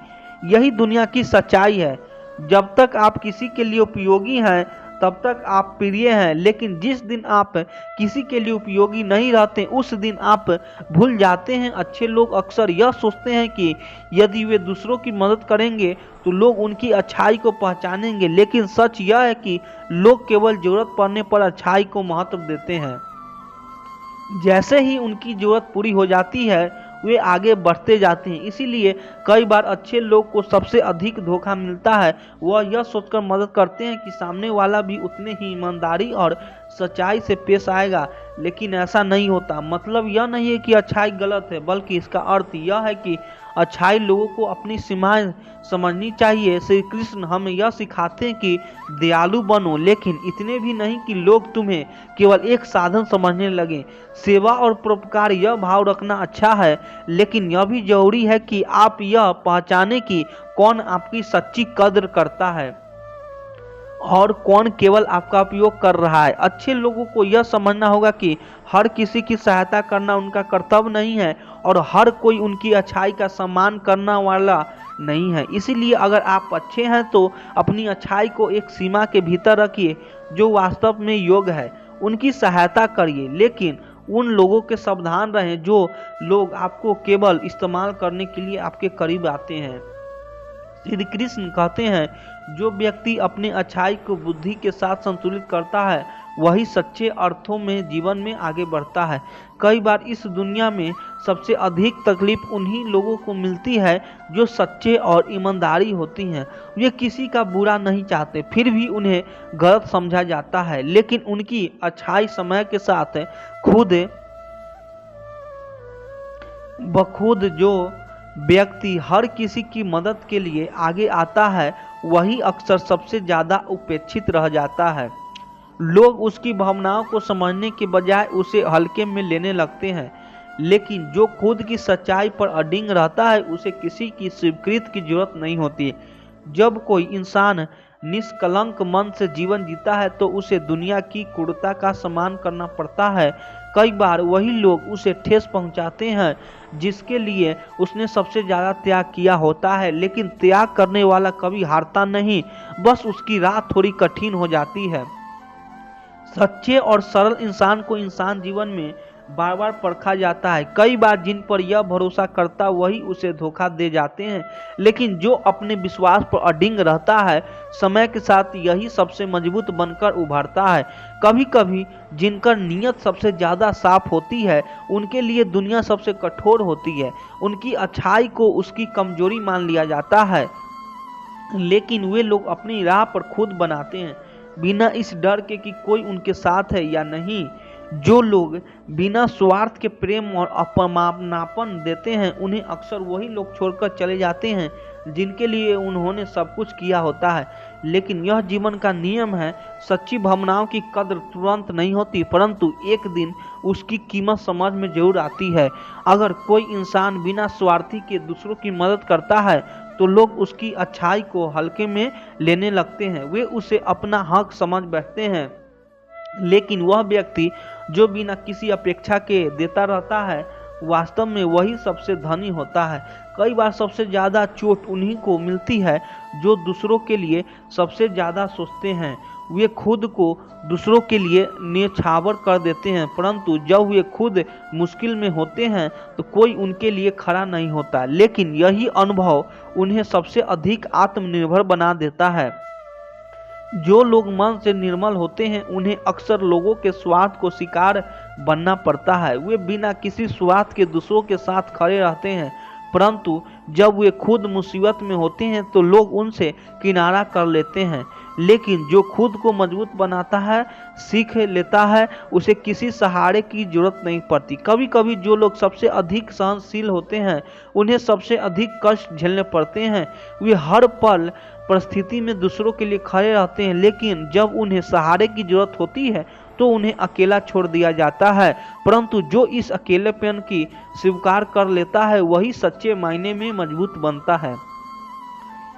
यही दुनिया की सच्चाई है। जब तक आप किसी के लिए उपयोगी हैं तब तक आप प्रिय हैं, लेकिन जिस दिन आप किसी के लिए उपयोगी नहीं रहते उस दिन आप भूल जाते हैं। अच्छे लोग अक्सर यह सोचते हैं कि यदि वे दूसरों की मदद करेंगे तो लोग उनकी अच्छाई को पहचानेंगे, लेकिन सच यह है कि लोग केवल जरूरत पड़ने पर अच्छाई को महत्व देते हैं। जैसे ही उनकी जरूरत पूरी हो जाती है वे आगे बढ़ते जाते हैं। इसीलिए कई बार अच्छे लोग को सबसे अधिक धोखा मिलता है। वह यह सोचकर मदद करते हैं कि सामने वाला भी उतने ही ईमानदारी और सच्चाई से पेश आएगा, लेकिन ऐसा नहीं होता। मतलब यह नहीं है कि अच्छाई गलत है, बल्कि इसका अर्थ यह है कि अच्छाई लोगों को अपनी सीमाएं समझनी चाहिए। श्री कृष्ण हमें यह सिखाते हैं कि दयालु बनो, लेकिन इतने भी नहीं कि लोग तुम्हें केवल एक साधन समझने लगें। सेवा और परोपकार यह भाव रखना अच्छा है, लेकिन यह भी जरूरी है कि आप यह पहचाने कि कौन आपकी सच्ची कद्र करता है और कौन केवल आपका उपयोग कर रहा है। अच्छे लोगों को यह समझना होगा कि हर किसी की सहायता करना उनका कर्तव्य नहीं है और हर कोई उनकी अच्छाई का सम्मान करना वाला नहीं है। इसीलिए अगर आप अच्छे हैं तो अपनी अच्छाई को एक सीमा के भीतर रखिए जो वास्तव में योग्य है। उनकी सहायता करिए, लेकिन उन लोगों के सावधान रहें जो लोग आपको केवल इस्तेमाल करने के लिए आपके करीब आते हैं। श्री कृष्ण कहते हैं, जो व्यक्ति अपने अच्छाई को बुद्धि के साथ संतुलित करता है वही सच्चे अर्थों में जीवन में आगे बढ़ता है। कई बार इस दुनिया में सबसे अधिक तकलीफ उन्हीं लोगों को मिलती है जो सच्चे और ईमानदारी होती हैं। वे किसी का बुरा नहीं चाहते, फिर भी उन्हें गलत समझा जाता है, लेकिन उनकी अच्छाई समय के साथ खुद बखुद जो व्यक्ति हर किसी की मदद के लिए आगे आता है वही अक्सर सबसे ज़्यादा उपेक्षित रह जाता है। लोग उसकी भावनाओं को समझने के बजाय उसे हल्के में लेने लगते हैं, लेकिन जो खुद की सच्चाई पर अडिग रहता है उसे किसी की स्वीकृति की जरूरत नहीं होती। जब कोई इंसान निष्कलंक मन से जीवन जीता है तो उसे दुनिया की क्रूरता का सामना करना पड़ता है। कई बार वही लोग उसे ठेस पहुंचाते हैं जिसके लिए उसने सबसे ज़्यादा त्याग किया होता है, लेकिन त्याग करने वाला कभी हारता नहीं, बस उसकी राह थोड़ी कठिन हो जाती है। सच्चे और सरल इंसान को इंसान जीवन में बार बार परखा जाता है। कई बार जिन पर यह भरोसा करता वही उसे धोखा दे जाते हैं, लेकिन जो अपने विश्वास पर अडिग रहता है समय के साथ यही सबसे मजबूत बनकर उभरता है। कभी कभी जिनकर नीयत सबसे ज़्यादा साफ होती है उनके लिए दुनिया सबसे कठोर होती है। उनकी अच्छाई को उसकी कमजोरी मान लिया जाता है, लेकिन वे लोग अपनी राह पर खुद बनाते हैं बिना इस डर के कि कोई उनके साथ है या नहीं। जो लोग बिना स्वार्थ के प्रेम और अपमानापन देते हैं उन्हें अक्सर वही लोग छोड़कर चले जाते हैं जिनके लिए उन्होंने सब कुछ किया होता है। लेकिन यह जीवन का नियम है, सच्ची भावनाओं की कद्र तुरंत नहीं होती, परंतु एक दिन उसकी कीमत समझ में जरूर आती है। अगर कोई इंसान बिना स्वार्थी के दूसरों की मदद करता है तो लोग उसकी अच्छाई को हल्के में लेने लगते हैं, वे उसे अपना हक समझ बैठते हैं। लेकिन वह व्यक्ति जो बिना किसी अपेक्षा के देता रहता है वास्तव में वही सबसे धनी होता है। कई बार सबसे ज़्यादा चोट उन्हीं को मिलती है जो दूसरों के लिए सबसे ज़्यादा सोचते हैं। वे खुद को दूसरों के लिए न्यौछावर कर देते हैं, परंतु जब वे खुद मुश्किल में होते हैं तो कोई उनके लिए खड़ा नहीं होता। लेकिन यही अनुभव उन्हें सबसे अधिक आत्मनिर्भर बना देता है। जो लोग मन से निर्मल होते हैं उन्हें अक्सर लोगों के स्वार्थ को शिकार बनना पड़ता है। वे बिना किसी स्वार्थ के दूसरों के साथ खड़े रहते हैं, परंतु जब वे खुद मुसीबत में होते हैं तो लोग उनसे किनारा कर लेते हैं। लेकिन जो खुद को मजबूत बनाता है, सीख लेता है, उसे किसी सहारे की जरूरत नहीं पड़ती। कभी कभी जो लोग सबसे अधिक सहनशील होते हैं उन्हें सबसे अधिक कष्ट झेलने पड़ते हैं। वे हर पल परिस्थिति में दूसरों के लिए खड़े रहते हैं, लेकिन जब उन्हें सहारे की जरूरत होती है तो उन्हें अकेला छोड़ दिया जाता है। परंतु जो इस अकेलेपन की स्वीकार कर लेता है वही सच्चे मायने में मजबूत बनता है।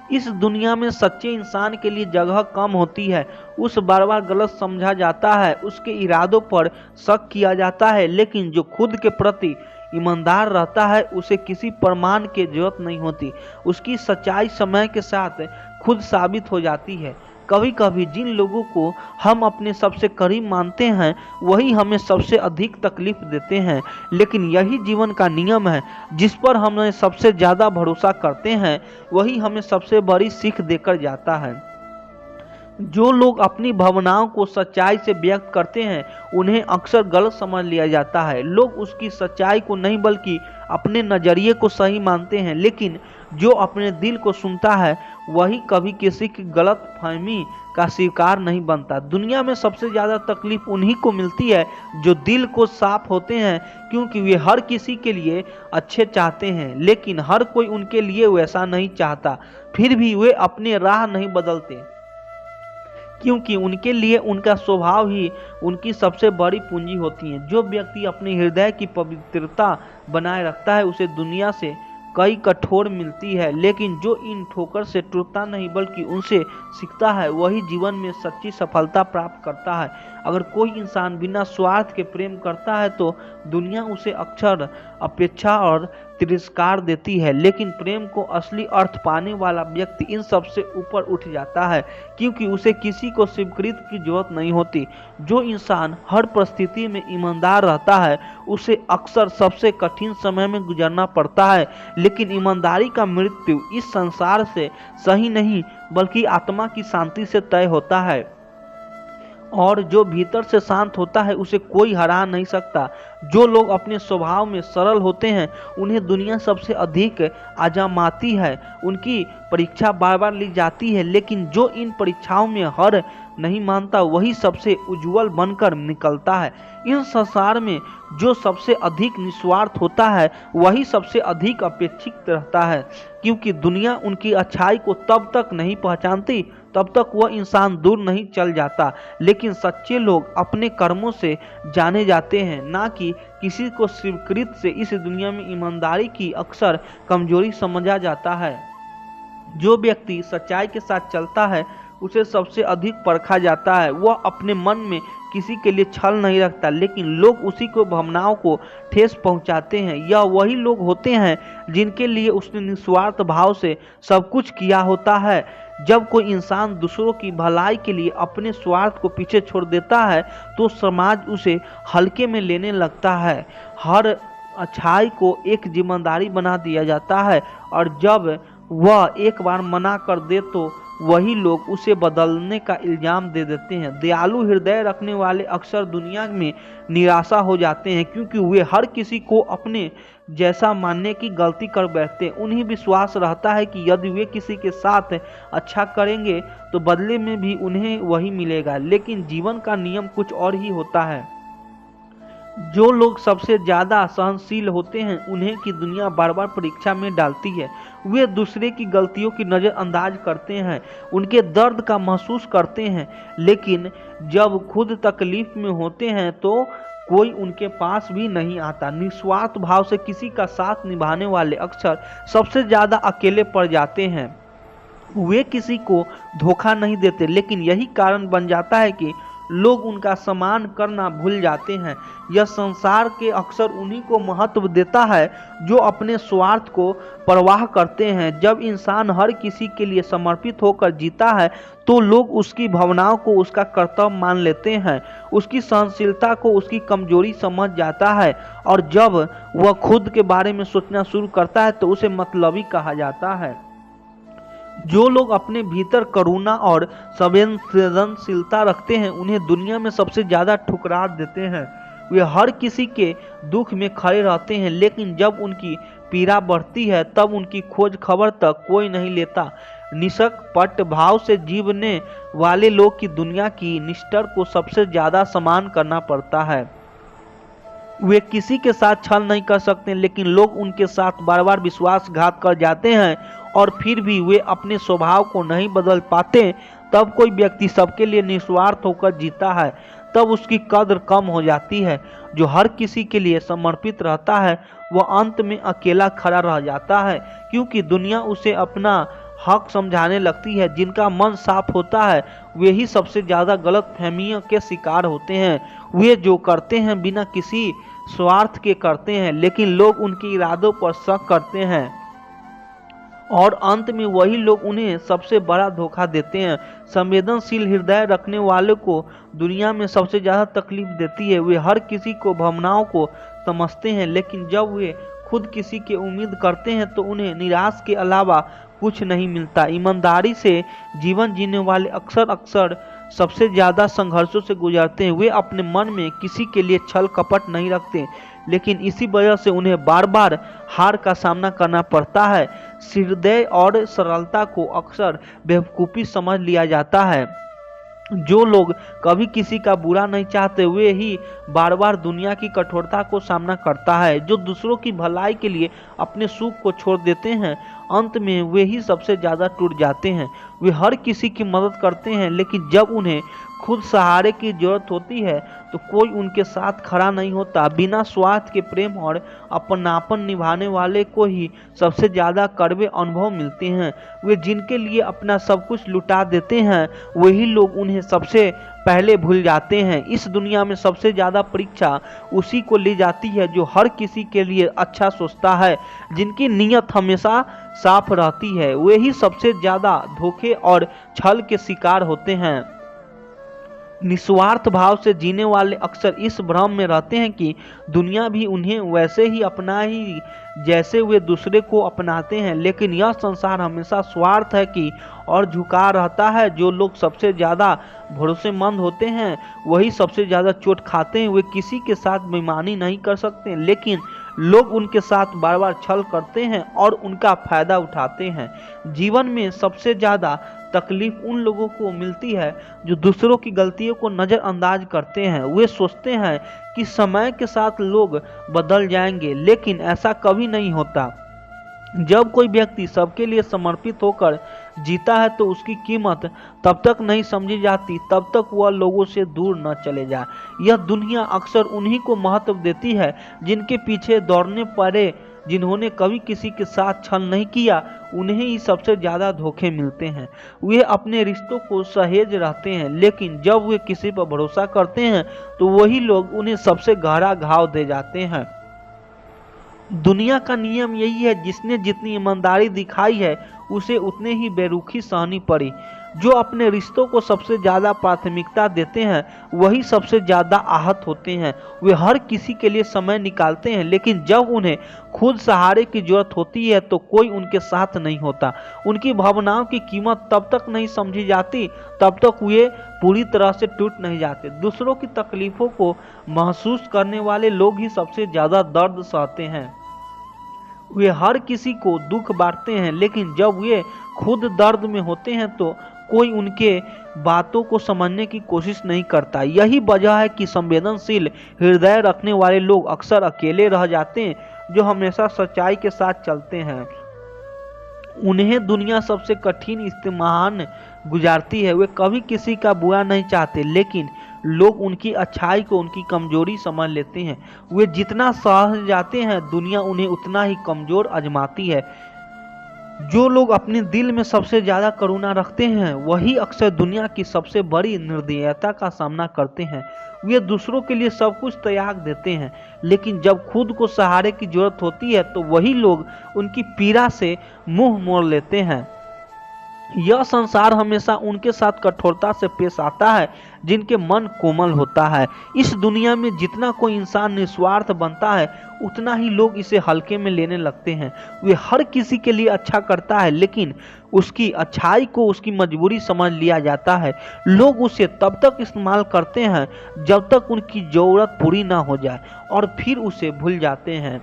इस दुनिया में सच्चे इंसान के लिए जगह कम होती है। उस बार बार गलत समझा जाता है, उसके इरादों पर शक किया जाता है, लेकिन जो खुद के प्रति ईमानदार रहता है उसे किसी प्रमाण की जरूरत नहीं होती। उसकी सच्चाई समय के साथ खुद साबित हो जाती है। कभी कभी जिन लोगों को हम अपने सबसे करीब मानते हैं वही हमें सबसे अधिक तकलीफ देते हैं, लेकिन यही जीवन का नियम है। जिस पर हम सबसे ज़्यादा भरोसा करते हैं वही हमें सबसे बड़ी सीख देकर जाता है। जो लोग अपनी भावनाओं को सच्चाई से व्यक्त करते हैं उन्हें अक्सर गलत समझ लिया जाता है। लोग उसकी सच्चाई को नहीं बल्कि अपने नज़रिए को सही मानते हैं, लेकिन जो अपने दिल को सुनता है वही कभी किसी की गलत फहमी का शिकार नहीं बनता। दुनिया में सबसे ज़्यादा तकलीफ उन्हीं को मिलती है जो दिल को साफ होते हैं, क्योंकि वे हर किसी के लिए अच्छे चाहते हैं, लेकिन हर कोई उनके लिए वैसा नहीं चाहता। फिर भी वे अपने राह नहीं बदलते, क्योंकि उनके लिए उनका स्वभाव ही उनकी सबसे बड़ी पूंजी होती है। जो व्यक्ति अपने हृदय की पवित्रता बनाए रखता है उसे दुनिया से कई कठोर मिलती है, लेकिन जो इन ठोकर से टूटता नहीं बल्कि उनसे सीखता है वही जीवन में सच्ची सफलता प्राप्त करता है। अगर कोई इंसान बिना स्वार्थ के प्रेम करता है तो दुनिया उसे अक्सर अपेक्षा और तिरस्कार देती है, लेकिन प्रेम को असली अर्थ पाने वाला व्यक्ति इन सब से ऊपर उठ जाता है, क्योंकि उसे किसी को स्वीकृति की जरूरत नहीं होती। जो इंसान हर परिस्थिति में ईमानदार रहता है उसे अक्सर सबसे कठिन समय में गुजरना पड़ता है, लेकिन ईमानदारी का मृत्यु इस संसार से सही नहीं बल्कि आत्मा की शांति से तय होता है, और जो भीतर से शांत होता है उसे कोई हरा नहीं सकता। जो लोग अपने स्वभाव में सरल होते हैं उन्हें दुनिया सबसे अधिक आजमाती है, उनकी परीक्षा बार बार ली जाती है, लेकिन जो इन परीक्षाओं में हार नहीं मानता वही सबसे उज्जवल बनकर निकलता है। इन संसार में जो सबसे अधिक निस्वार्थ होता है वही सबसे अधिक अपेक्षित रहता है, क्योंकि दुनिया उनकी अच्छाई को तब तक नहीं पहचानती तब तक वह इंसान दूर नहीं चल जाता। लेकिन सच्चे लोग अपने कर्मों से जाने जाते हैं, ना कि किसी को स्वीकृत से। इस दुनिया में ईमानदारी की अक्सर कमजोरी समझा जाता है। जो व्यक्ति सच्चाई के साथ चलता है उसे सबसे अधिक परखा जाता है। वह अपने मन में किसी के लिए छल नहीं रखता, लेकिन लोग उसी को भावनाओं को ठेस पहुंचाते हैं। यह वही लोग होते हैं जिनके लिए उसने निस्वार्थ भाव से सब कुछ किया होता है। जब कोई इंसान दूसरों की भलाई के लिए अपने स्वार्थ को पीछे छोड़ देता है तो समाज उसे हल्के में लेने लगता है। हर अच्छाई को एक जिम्मेदारी बना दिया जाता है, और जब वह एक बार मना कर दे तो वही लोग उसे बदलने का इल्जाम दे देते हैं। दयालु हृदय रखने वाले अक्सर दुनिया में निराशा हो जाते हैं, क्योंकि वे हर किसी को अपने जैसा मानने की गलती कर बैठते हैं। उन्हें विश्वास रहता है कि यदि वे किसी के साथ अच्छा करेंगे तो बदले में भी उन्हें वही मिलेगा, लेकिन जीवन का नियम कुछ और ही होता है। जो लोग सबसे ज्यादा सहनशील होते हैं उन्हें की दुनिया बार बार परीक्षा में डालती है। वे दूसरे की गलतियों की नज़रअंदाज करते हैं, उनके दर्द का महसूस करते हैं, लेकिन जब खुद तकलीफ में होते हैं तो कोई उनके पास भी नहीं आता। निस्वार्थ भाव से किसी का साथ निभाने वाले अक्सर सबसे ज्यादा अकेले पड़ जाते हैं। वे किसी को धोखा नहीं देते, लेकिन यही कारण बन जाता है कि लोग उनका सम्मान करना भूल जाते हैं। यह संसार के अक्सर उन्हीं को महत्व देता है जो अपने स्वार्थ को परवाह करते हैं। जब इंसान हर किसी के लिए समर्पित होकर जीता है तो लोग उसकी भावनाओं को उसका कर्तव्य मान लेते हैं, उसकी सहनशीलता को उसकी कमजोरी समझ जाता है, और जब वह खुद के बारे में सोचना शुरू करता है तो उसे मतलबी कहा जाता है। जो लोग अपने भीतर करुणा और संवेदनशीलता रखते हैं उन्हें दुनिया में सबसे ज्यादा ठुकरा देते हैं। वे हर किसी के दुख में खड़े रहते हैं, लेकिन जब उनकी पीड़ा बढ़ती है तब उनकी खोज खबर तक कोई नहीं लेता। निष्कपट भाव से जीवने वाले लोग की दुनिया की निष्ठा को सबसे ज्यादा सम्मान करना पड़ता है। वे किसी के साथ छल नहीं कर सकते, लेकिन लोग उनके साथ बार बार विश्वासघात कर जाते हैं और फिर भी वे अपने स्वभाव को नहीं बदल पाते। तब कोई व्यक्ति सबके लिए निस्वार्थ होकर जीता है, तब उसकी कद्र कम हो जाती है। जो हर किसी के लिए समर्पित रहता है वह अंत में अकेला खड़ा रह जाता है, क्योंकि दुनिया उसे अपना हक समझाने लगती है। जिनका मन साफ होता है वे ही सबसे ज़्यादा गलतफहमियों के शिकार होते हैं। वे जो करते हैं बिना किसी स्वार्थ के करते हैं, लेकिन लोग उनके इरादों पर शक करते हैं और अंत में वही लोग उन्हें सबसे बड़ा धोखा देते हैं। संवेदनशील हृदय रखने वालों को दुनिया में सबसे ज़्यादा तकलीफ देती है। वे हर किसी को भावनाओं को समझते हैं, लेकिन जब वे खुद किसी की उम्मीद करते हैं तो उन्हें निराश के अलावा कुछ नहीं मिलता। ईमानदारी से जीवन जीने वाले अक्सर सबसे ज़्यादा संघर्षों से गुजरते हैं। वे अपने मन में किसी के लिए छल कपट नहीं रखते, लेकिन इसी वजह से उन्हें बार बार हार का सामना करना पड़ता है। हृदय और सरलता को अक्सर बेवकूफ़ी समझ लिया जाता है। जो लोग कभी किसी का बुरा नहीं चाहते वे ही बार बार दुनिया की कठोरता को सामना करता है। जो दूसरों की भलाई के लिए अपने सुख को छोड़ देते हैं, अंत में वे ही सबसे ज़्यादा टूट जाते हैं। वे हर किसी की मदद करते हैं, लेकिन जब उन्हें खुद सहारे की जरूरत होती है तो कोई उनके साथ खड़ा नहीं होता। बिना स्वार्थ के प्रेम और अपनापन निभाने वाले को ही सबसे ज़्यादा कड़वे अनुभव मिलते हैं। वे जिनके लिए अपना सब कुछ लुटा देते हैं वही लोग उन्हें सबसे पहले भूल जाते हैं। इस दुनिया में सबसे ज़्यादा परीक्षा उसी को ली जाती है जो हर किसी के लिए अच्छा सोचता है। जिनकी नीयत हमेशा साफ रहती है वे ही सबसे ज़्यादा धोखे और छल के शिकार होते हैं। निस्वार्थ भाव से जीने वाले अक्सर इस भ्रम में रहते हैं कि दुनिया भी उन्हें वैसे ही अपना ही जैसे वे दूसरे को अपनाते हैं, लेकिन यह संसार हमेशा स्वार्थ है कि और झुका रहता है। जो लोग सबसे ज़्यादा भरोसेमंद होते हैं वही सबसे ज़्यादा चोट खाते हैं। वे किसी के साथ बेईमानी नहीं कर सकते, लेकिन लोग उनके साथ बार बार छल करते हैं और उनका फायदा उठाते हैं। जीवन में सबसे ज़्यादा तकलीफ उन लोगों को मिलती है जो दूसरों की गलतियों को नज़रअंदाज करते हैं। वे सोचते हैं कि समय के साथ लोग बदल जाएंगे, लेकिन ऐसा कभी नहीं होता। जब कोई व्यक्ति सबके लिए समर्पित होकर जीता है तो उसकी कीमत तब तक नहीं समझी जाती तब तक वह लोगों से दूर न चले जाए। यह दुनिया अक्सर उन्हीं को महत्व देती है जिनके पीछे दौड़ने पड़े। जिन्होंने कभी किसी के साथ छल नहीं किया उन्हें ही सबसे ज़्यादा धोखे मिलते हैं। वे अपने रिश्तों को सहेज रहते हैं, लेकिन जब वे किसी पर भरोसा करते हैं तो वही लोग उन्हें सबसे गहरा घाव दे जाते हैं। दुनिया का नियम यही है, जिसने जितनी ईमानदारी दिखाई है उसे उतने ही बेरुखी सहनी पड़ी। जो अपने रिश्तों को सबसे ज़्यादा प्राथमिकता देते हैं वही सबसे ज़्यादा आहत होते हैं। वे हर किसी के लिए समय निकालते हैं, लेकिन जब उन्हें खुद सहारे की जरूरत होती है तो कोई उनके साथ नहीं होता। उनकी भावनाओं की कीमत तब तक नहीं समझी जाती तब तक वे पूरी तरह से टूट नहीं जाते। दूसरों की तकलीफ़ों को महसूस करने वाले लोग ही सबसे ज़्यादा दर्द सहते हैं। वे हर किसी को दुख बांटते हैं, लेकिन जब वे खुद दर्द में होते हैं तो कोई उनके बातों को समझने की कोशिश नहीं करता। यही वजह है कि संवेदनशील हृदय रखने वाले लोग अक्सर अकेले रह जाते हैं। जो हमेशा सच्चाई के साथ चलते हैं उन्हें दुनिया सबसे कठिन इम्तिहान गुजारती है। वे कभी किसी का बुरा नहीं चाहते, लेकिन लोग उनकी अच्छाई को उनकी कमजोरी समझ लेते हैं। वे जितना सह जाते हैं दुनिया उन्हें उतना ही कमजोर आजमाती है। जो लोग अपने दिल में सबसे ज़्यादा करुणा रखते हैं वही अक्सर दुनिया की सबसे बड़ी निर्दयता का सामना करते हैं। वे दूसरों के लिए सब कुछ त्याग देते हैं, लेकिन जब खुद को सहारे की जरूरत होती है तो वही लोग उनकी पीड़ा से मुंह मोड़ लेते हैं। यह संसार हमेशा उनके साथ कठोरता से पेश आता है जिनके मन कोमल होता है। इस दुनिया में जितना कोई इंसान निस्वार्थ बनता है उतना ही लोग इसे हल्के में लेने लगते हैं। वे हर किसी के लिए अच्छा करता है, लेकिन उसकी अच्छाई को उसकी मजबूरी समझ लिया जाता है। लोग उसे तब तक इस्तेमाल करते हैं जब तक उनकी ज़रूरत पूरी ना हो जाए और फिर उसे भूल जाते हैं।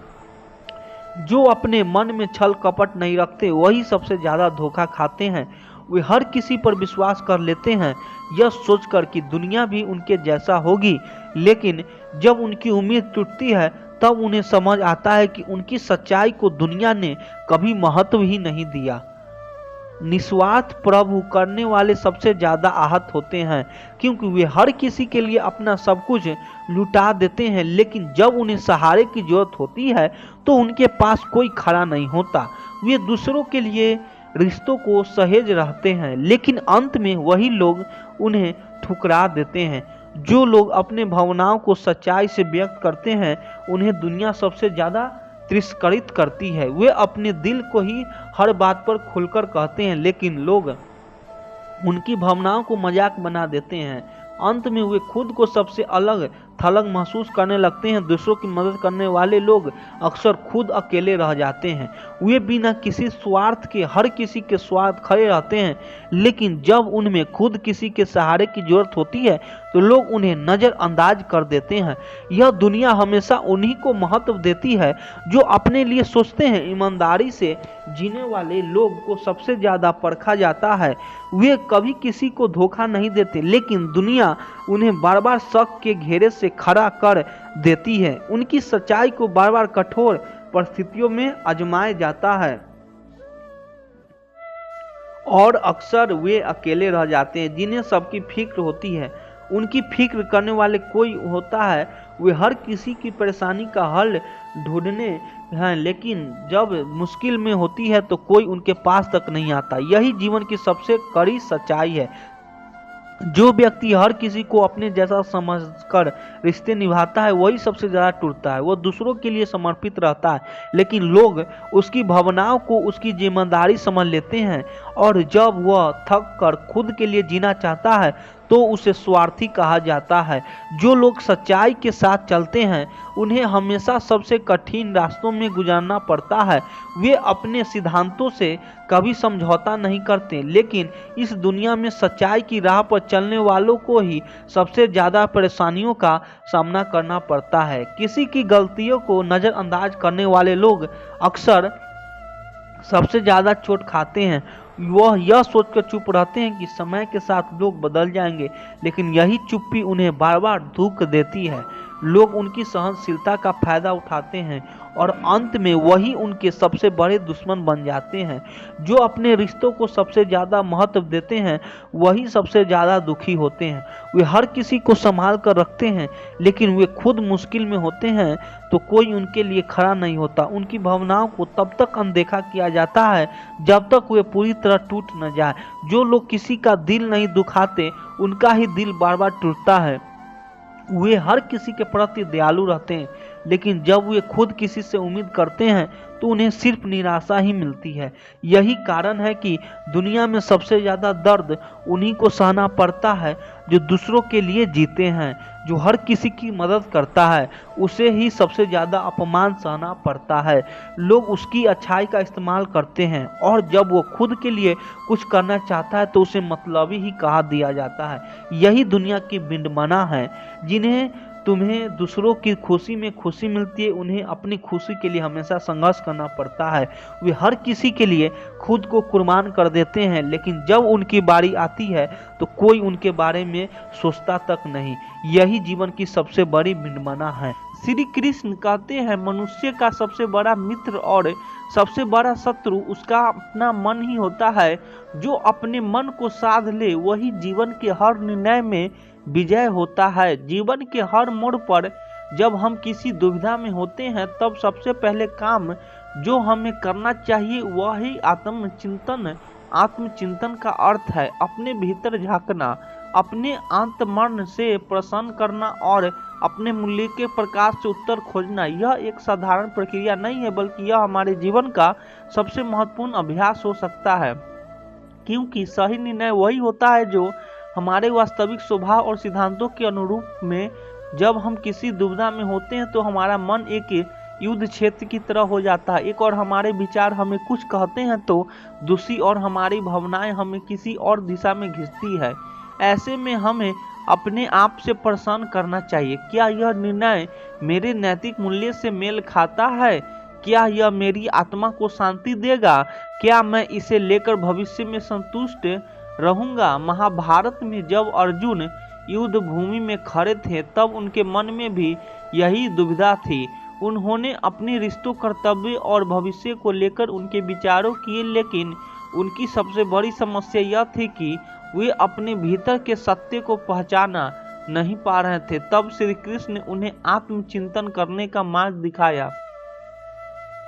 जो अपने मन में छल कपट नहीं रखते वही सबसे ज़्यादा धोखा खाते हैं। वे हर किसी पर विश्वास कर लेते हैं यह सोचकर कि दुनिया भी उनके जैसा होगी, लेकिन जब उनकी उम्मीद टूटती है तब उन्हें समझ आता है कि उनकी सच्चाई को दुनिया ने कभी महत्व ही नहीं दिया। निस्वार्थ प्रभु करने वाले सबसे ज़्यादा आहत होते हैं, क्योंकि वे हर किसी के लिए अपना सब कुछ लुटा देते हैं, लेकिन जब उन्हें सहारे की जरूरत होती है तो उनके पास कोई खड़ा नहीं होता। वे दूसरों के लिए रिश्तों को सहेज रहते हैं, लेकिन अंत में वही लोग उन्हें ठुकरा देते हैं। जो लोग अपने भावनाओं को सच्चाई से व्यक्त करते हैं उन्हें दुनिया सबसे ज़्यादा तिरस्कृत करती है। वे अपने दिल को ही हर बात पर खुलकर कहते हैं, लेकिन लोग उनकी भावनाओं को मजाक बना देते हैं। अंत में वे खुद को सबसे अलग थलग महसूस करने लगते हैं। दूसरों की मदद करने वाले लोग अक्सर खुद अकेले रह जाते हैं। वे बिना किसी स्वार्थ के हर किसी के स्वार्थ खड़े रहते हैं, लेकिन जब उनमें खुद किसी के सहारे की जरूरत होती है तो लोग उन्हें नज़रअंदाज कर देते हैं। यह दुनिया हमेशा उन्हीं को महत्व देती है जो अपने लिए सोचते हैं। ईमानदारी से जीने वाले लोग को सबसे ज़्यादा परखा जाता है। वे कभी किसी को धोखा नहीं देते, लेकिन दुनिया उन्हें बार बार शक के घेरे से खड़ा कर देती है। उनकी सच्चाई को बार बार कठोर परिस्थितियों में आजमाया जाता है और अक्सर वे अकेले रह जाते हैं जिन्हें सबकी फिक्र होती है। उनकी फिक्र करने वाले कोई होता है, वे हर किसी की परेशानी का हल ढूंढने हैं, लेकिन जब मुश्किल में होती है तो कोई उनके पास तक नहीं आता। यही जीवन की सबसे कड़ी सच्चाई है। जो व्यक्ति हर किसी को अपने जैसा समझकर रिश्ते निभाता है वही सबसे ज़्यादा टूटता है। वो दूसरों के लिए समर्पित रहता है, लेकिन लोग उसकी भावनाओं को उसकी जिम्मेदारी समझ लेते हैं, और जब वह थक कर खुद के लिए जीना चाहता है तो उसे स्वार्थी कहा जाता है। जो लोग सच्चाई के साथ चलते हैं उन्हें हमेशा सबसे कठिन रास्तों में गुजरना पड़ता है। वे अपने सिद्धांतों से कभी समझौता नहीं करते, लेकिन इस दुनिया में सच्चाई की राह पर चलने वालों को ही सबसे ज़्यादा परेशानियों का सामना करना पड़ता है। किसी की गलतियों को नज़रअंदाज करने वाले लोग अक्सर सबसे ज़्यादा चोट खाते हैं। वह यह सोचकर चुप रहते हैं कि समय के साथ लोग बदल जाएंगे, लेकिन यही चुप्पी उन्हें बार बार दुख देती है। लोग उनकी सहनशीलता का फायदा उठाते हैं और अंत में वही उनके सबसे बड़े दुश्मन बन जाते हैं। जो अपने रिश्तों को सबसे ज़्यादा महत्व देते हैं वही सबसे ज़्यादा दुखी होते हैं। वे हर किसी को संभाल कर रखते हैं, लेकिन वे खुद मुश्किल में होते हैं तो कोई उनके लिए खड़ा नहीं होता। उनकी भावनाओं को तब तक अनदेखा किया जाता है जब तक वे पूरी तरह टूट न जाए। जो लोग किसी का दिल नहीं दुखाते उनका ही दिल बार बार टूटता है। वे हर किसी के प्रति दयालु रहते हैं, लेकिन जब वे खुद किसी से उम्मीद करते हैं तो उन्हें सिर्फ निराशा ही मिलती है। यही कारण है कि दुनिया में सबसे ज़्यादा दर्द उन्हीं को सहना पड़ता है जो दूसरों के लिए जीते हैं। जो हर किसी की मदद करता है उसे ही सबसे ज़्यादा अपमान सहना पड़ता है। लोग उसकी अच्छाई का इस्तेमाल करते हैं, और जब वो खुद के लिए कुछ करना चाहता है तो उसे मतलबी ही कहा दिया जाता है। यही दुनिया की विडंबना है। जिन्हें तुम्हें दूसरों की खुशी में खुशी मिलती है उन्हें अपनी खुशी के लिए हमेशा संघर्ष करना पड़ता है। वे हर किसी के लिए खुद को कुर्बान कर देते हैं, लेकिन जब उनकी बारी आती है तो कोई उनके बारे में सोचता तक नहीं। यही जीवन की सबसे बड़ी विडंबना है। श्री कृष्ण कहते हैं, मनुष्य का सबसे बड़ा मित्र और सबसे बड़ा शत्रु उसका अपना मन ही होता है। जो अपने मन को साध ले वही जीवन के हर निर्णय में विजय होता है। जीवन के हर मोड़ पर जब हम किसी दुविधा में होते हैं तब सबसे पहले काम जो हमें करना चाहिए वह ही आत्मचिंतन का अर्थ है अपने भीतर झांकना, अपने आंतमन से प्रसन्न करना और अपने मूल्य के प्रकाश से उत्तर खोजना। यह एक साधारण प्रक्रिया नहीं है, बल्कि यह हमारे जीवन का सबसे महत्वपूर्ण अभ्यास हो सकता है, क्योंकि सही निर्णय वही होता है जो हमारे वास्तविक स्वभाव और सिद्धांतों के अनुरूप में। जब हम किसी दुविधा में होते हैं तो हमारा मन एक युद्ध क्षेत्र की तरह हो जाता है। एक और हमारे विचार हमें कुछ कहते हैं तो दूसरी और हमारी भावनाएं हमें किसी और दिशा में खींचती है। ऐसे में हमें अपने आप से प्रश्न करना चाहिए, क्या यह निर्णय मेरे नैतिक मूल्य से मेल खाता है? क्या यह मेरी आत्मा को शांति देगा? क्या मैं इसे लेकर भविष्य में संतुष्ट रहूंगा? महाभारत में जब अर्जुन युद्ध भूमि में खड़े थे तब उनके मन में भी यही दुविधा थी। उन्होंने अपने रिश्तों, कर्तव्य और भविष्य को लेकर उनके विचारों किए, लेकिन उनकी सबसे बड़ी समस्या यह थी कि वे अपने भीतर के सत्य को पहचाना नहीं पा रहे थे। तब श्री कृष्ण ने उन्हें आत्मचिंतन करने का मार्ग दिखाया।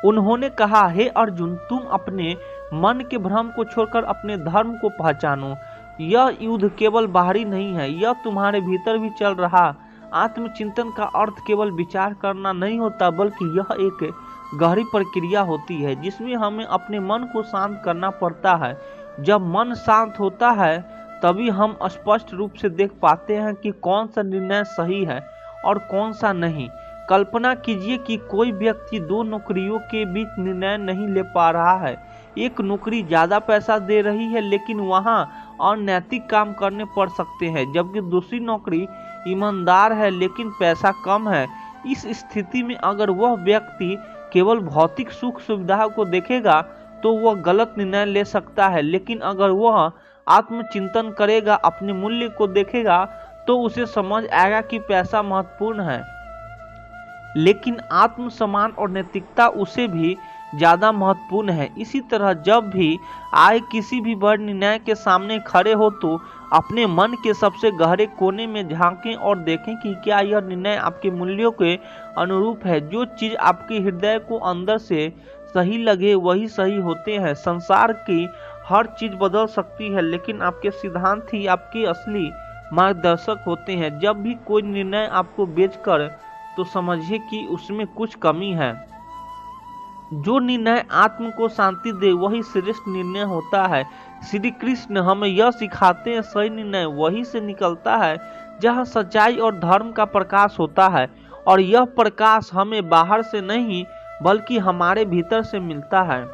उन्होंने कहा, हे अर्जुन, तुम अपने मन के भ्रम को छोड़कर अपने धर्म को पहचानो। यह युद्ध केवल बाहरी नहीं है, यह तुम्हारे भीतर भी चल रहा। आत्मचिंतन का अर्थ केवल विचार करना नहीं होता, बल्कि यह एक गहरी प्रक्रिया होती है जिसमें हमें अपने मन को शांत करना पड़ता है। जब मन शांत होता है तभी हम स्पष्ट रूप से देख पाते हैं कि कौन सा निर्णय सही है और कौन सा नहीं। कल्पना कीजिए कि कोई व्यक्ति दो नौकरियों के बीच निर्णय नहीं ले पा रहा है। एक नौकरी ज्यादा पैसा दे रही है लेकिन वहां अनैतिक काम करने पड़ सकते हैं, जबकि दूसरी नौकरी ईमानदार है लेकिन पैसा कम है। इस स्थिति में अगर वह व्यक्ति केवल भौतिक सुख सुविधाओं को देखेगा तो वह गलत निर्णय ले सकता है, लेकिन अगर वह आत्मचिंतन करेगा, अपने मूल्य को देखेगा, तो उसे समझ आएगा कि पैसा महत्वपूर्ण है लेकिन आत्मसम्मान और नैतिकता उसे भी ज्यादा महत्वपूर्ण है। इसी तरह जब भी आए किसी भी बड़े निर्णय के सामने खड़े हो तो अपने मन के सबसे गहरे कोने में झांकें और देखें कि क्या यह निर्णय आपके मूल्यों के अनुरूप है। जो चीज आपके हृदय को अंदर से सही लगे वही सही होते हैं। संसार की हर चीज बदल सकती है लेकिन आपके सिद्धांत ही आपके असली मार्गदर्शक होते हैं। जब भी कोई निर्णय आपको बेचकर तो समझिए कि उसमें कुछ कमी है। जो निर्णय आत्म को शांति दे वही श्रेष्ठ निर्णय होता है। श्री कृष्ण हमें यह सिखाते हैं, सही निर्णय वही से निकलता है जहाँ सच्चाई और धर्म का प्रकाश होता है, और यह प्रकाश हमें बाहर से नहीं बल्कि हमारे भीतर से मिलता है।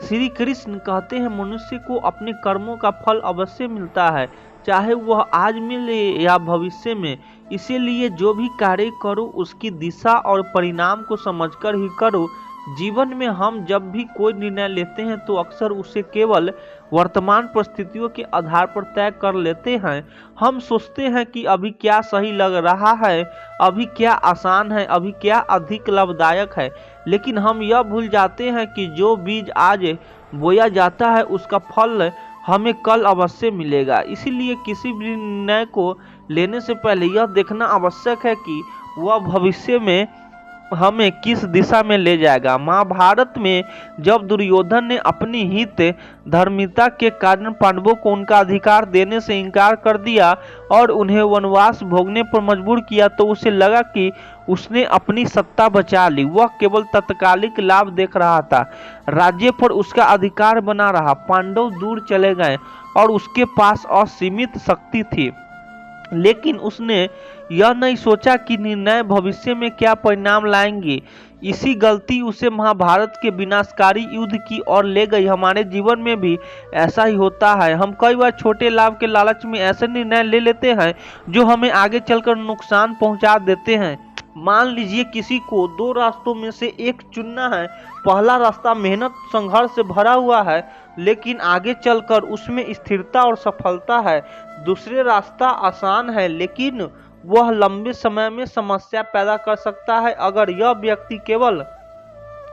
श्री कृष्ण कहते हैं, मनुष्य को अपने कर्मों का फल अवश्य मिलता है, चाहे वह आज मिले या भविष्य में। इसीलिए जो भी कार्य करो उसकी दिशा और परिणाम को समझकर ही करो। जीवन में हम जब भी कोई निर्णय लेते हैं तो अक्सर उसे केवल वर्तमान परिस्थितियों के आधार पर तय कर लेते हैं। हम सोचते हैं कि अभी क्या सही लग रहा है, अभी क्या आसान है, अभी क्या अधिक लाभदायक है, लेकिन हम यह भूल जाते हैं कि जो बीज आज बोया जाता है उसका फल हमें कल अवश्य मिलेगा। इसीलिए किसी भी निर्णय को लेने से पहले यह देखना आवश्यक है कि वह भविष्य में हमें किस दिशा में ले जाएगा। महाभारत में जब दुर्योधन ने अपनी हित धर्मिता के कारण पांडवों को उनका अधिकार देने से इनकार कर दिया और उन्हें वनवास भोगने पर मजबूर किया तो उसे लगा कि उसने अपनी सत्ता बचा ली। वह केवल तत्कालिक लाभ देख रहा था, राज्य पर उसका अधिकार बना रहा। पांडव दूर चले गए और उसके पास असीमित शक्ति थी, लेकिन उसने यह नहीं सोचा कि निर्णय भविष्य में क्या परिणाम लाएंगे। इसी गलती उसे महाभारत के विनाशकारी युद्ध की ओर ले गई। हमारे जीवन में भी ऐसा ही होता है। हम कई बार छोटे लाभ के लालच में ऐसे निर्णय ले लेते हैं जो हमें आगे चलकर नुकसान पहुंचा देते हैं। मान लीजिए किसी को दो रास्तों में से एक चुनना है। पहला रास्ता मेहनत संघर्ष से भरा हुआ है लेकिन आगे चलकर उसमें स्थिरता और सफलता है। दूसरे रास्ता आसान है लेकिन वह लंबे समय में समस्या पैदा कर सकता है। अगर यह व्यक्ति केवल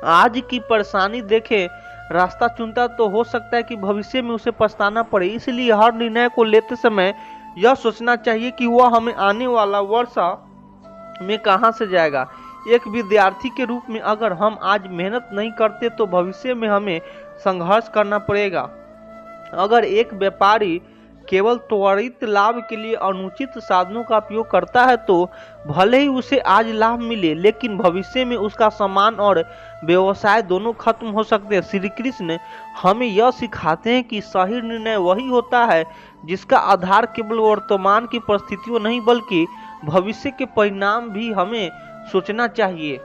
आज की परेशानी देखे रास्ता चुनता तो हो सकता है कि भविष्य में उसे पछताना पड़े। इसलिए हर निर्णय को लेते समय यह सोचना चाहिए कि वह हमें आने वाला वर्ष में कहां से जाएगा। एक विद्यार्थी के रूप में अगर हम आज मेहनत नहीं करते तो भविष्य में हमें संघर्ष करना पड़ेगा। अगर एक व्यापारी केवल त्वरित लाभ के लिए अनुचित साधनों का उपयोग करता है तो भले ही उसे आज लाभ मिले लेकिन भविष्य में उसका सम्मान और व्यवसाय दोनों खत्म हो सकते हैं। श्री कृष्ण हमें यह सिखाते हैं कि सही निर्णय वही होता है जिसका आधार केवल वर्तमान की परिस्थितियों नहीं बल्कि भविष्य के परिणाम भी। हमें सोचना चाहिए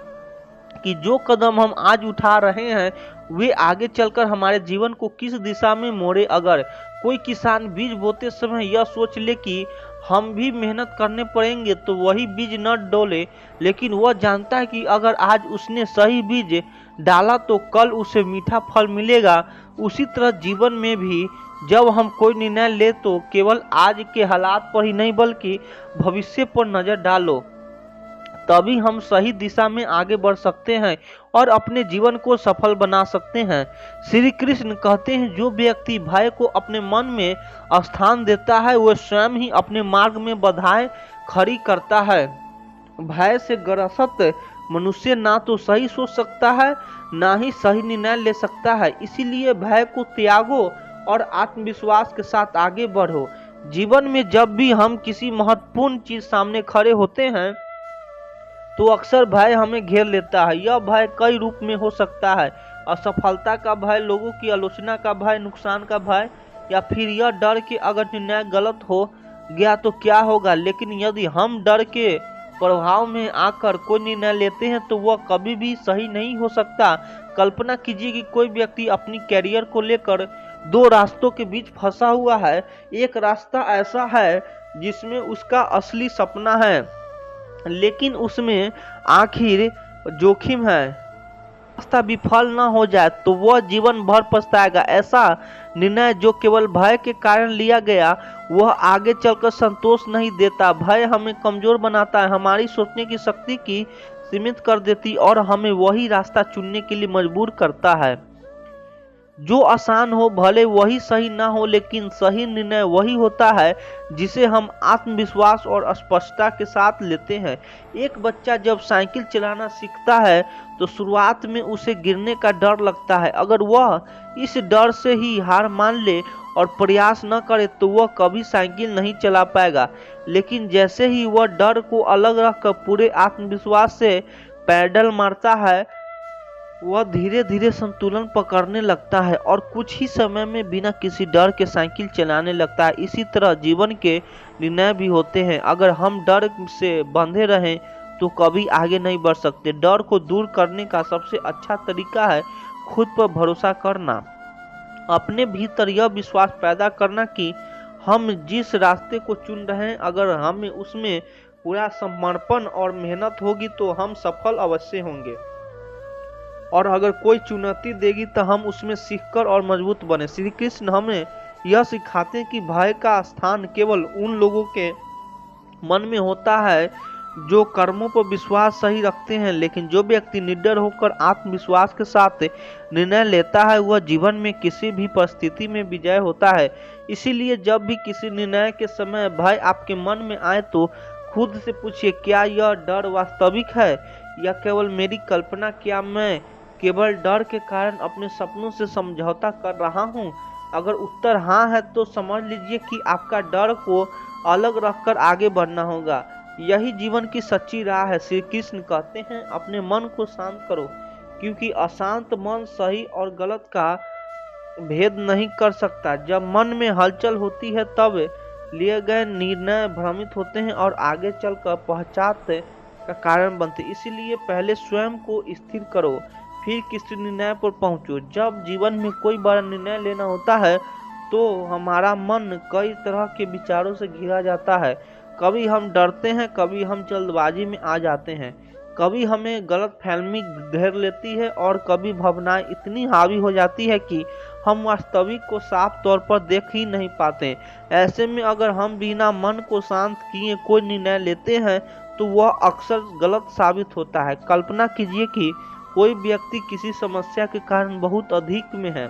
कि जो कदम हम आज उठा रहे हैं वे आगे चलकर हमारे जीवन को किस दिशा में मोड़े। अगर कोई किसान बीज बोते समय यह सोच ले कि हम भी मेहनत करने पड़ेंगे तो वही बीज न डोले, लेकिन वह जानता है कि अगर आज उसने सही बीज डाला तो कल उसे मीठा फल मिलेगा। उसी तरह जीवन में भी जब हम कोई निर्णय ले तो केवल आज के हालात पर ही नहीं बल्कि भविष्य पर नजर डालो, तभी हम सही दिशा में आगे बढ़ सकते हैं और अपने जीवन को सफल बना सकते हैं। श्री कृष्ण कहते हैं, जो व्यक्ति भय को अपने मन में स्थान देता है वह स्वयं ही अपने मार्ग में बाधाएं खड़ी करता है। भय से ग्रस्त मनुष्य ना तो सही सोच सकता है, ना ही सही निर्णय ले सकता है। इसीलिए भय को त्यागो और आत्मविश्वास के साथ आगे बढ़ो। जीवन में जब भी हम किसी महत्वपूर्ण चीज सामने खड़े होते हैं तो अक्सर भय हमें घेर लेता है। यह भय कई रूप में हो सकता है: असफलता का भय, लोगों की आलोचना का भय, नुकसान का भय, या फिर यह डर कि अगर निर्णय गलत हो गया तो क्या होगा। लेकिन यदि हम डर के प्रभाव में आकर कोई निर्णय लेते हैं तो वह कभी भी सही नहीं हो सकता। कल्पना कीजिए कि कोई व्यक्ति अपनी कैरियर को लेकर दो रास्तों के बीच फंसा हुआ है। एक रास्ता ऐसा है जिसमें उसका असली सपना है, लेकिन उसमें आखिर जोखिम है। रास्ता विफल न हो जाए तो वह जीवन भर पछताएगा। ऐसा निर्णय जो केवल भय के कारण लिया गया वह आगे चलकर संतोष नहीं देता। भय हमें कमजोर बनाता है, हमारी सोचने की शक्ति की सीमित कर देती और हमें वही रास्ता चुनने के लिए मजबूर करता है जो आसान हो। भले वही सही ना हो, लेकिन सही निर्णय वही होता है जिसे हम आत्मविश्वास और स्पष्टता के साथ लेते हैं। एक बच्चा जब साइकिल चलाना सीखता है तो शुरुआत में उसे गिरने का डर लगता है। अगर वह इस डर से ही हार मान ले और प्रयास न करे तो वह कभी साइकिल नहीं चला पाएगा। लेकिन जैसे ही वह डर को अलग रखकर पूरे आत्मविश्वास से पैडल मारता है, वह धीरे धीरे संतुलन पकड़ने लगता है और कुछ ही समय में बिना किसी डर के साइकिल चलाने लगता है। इसी तरह जीवन के निर्णय भी होते हैं। अगर हम डर से बंधे रहें तो कभी आगे नहीं बढ़ सकते। डर को दूर करने का सबसे अच्छा तरीका है खुद पर भरोसा करना। अपने भीतर यह विश्वास पैदा करना कि हम जिस रास्ते को चुन रहे हैं, अगर हमें उसमें पूरा समर्पण और मेहनत होगी तो हम सफल अवश्य होंगे। और अगर कोई चुनौती देगी तो हम उसमें सीखकर और मजबूत बने। श्री कृष्ण हमें यह सिखाते हैं कि भय का स्थान केवल उन लोगों के मन में होता है जो कर्मों पर विश्वास सही रखते हैं। लेकिन जो व्यक्ति निडर होकर आत्मविश्वास के साथ निर्णय लेता है वह जीवन में किसी भी परिस्थिति में विजय होता है। इसीलिए जब भी किसी निर्णय के समय भय आपके मन में आए तो खुद से पूछिए, क्या यह डर वास्तविक है या केवल मेरी कल्पना? क्या मैं केवल डर के कारण अपने सपनों से समझौता कर रहा हूँ? अगर उत्तर हाँ है तो समझ लीजिए कि आपका डर को अलग रखकर आगे बढ़ना होगा। यही जीवन की सच्ची राह है। श्री कृष्ण कहते हैं, अपने मन को शांत करो, क्योंकि अशांत मन सही और गलत का भेद नहीं कर सकता। जब मन में हलचल होती है तब लिए गए निर्णय भ्रमित होते हैं और आगे चलकर पश्चाताप का कारण बनते। इसीलिए पहले स्वयं को स्थिर करो, फिर किसी निर्णय पर पहुंचो। जब जीवन में कोई बड़ा निर्णय लेना होता है तो हमारा मन कई तरह के विचारों से घिरा जाता है। कभी हम डरते हैं, कभी हम जल्दबाजी में आ जाते हैं, कभी हमें गलतफहमी घेर लेती है और कभी भावनाएं इतनी हावी हो जाती है कि हम वास्तविक को साफ तौर पर देख ही नहीं पाते। ऐसे में अगर हम बिना मन को शांत किए कोई निर्णय लेते हैं तो वह अक्सर गलत साबित होता है। कल्पना कीजिए कि कोई व्यक्ति किसी समस्या के कारण बहुत अधिक में है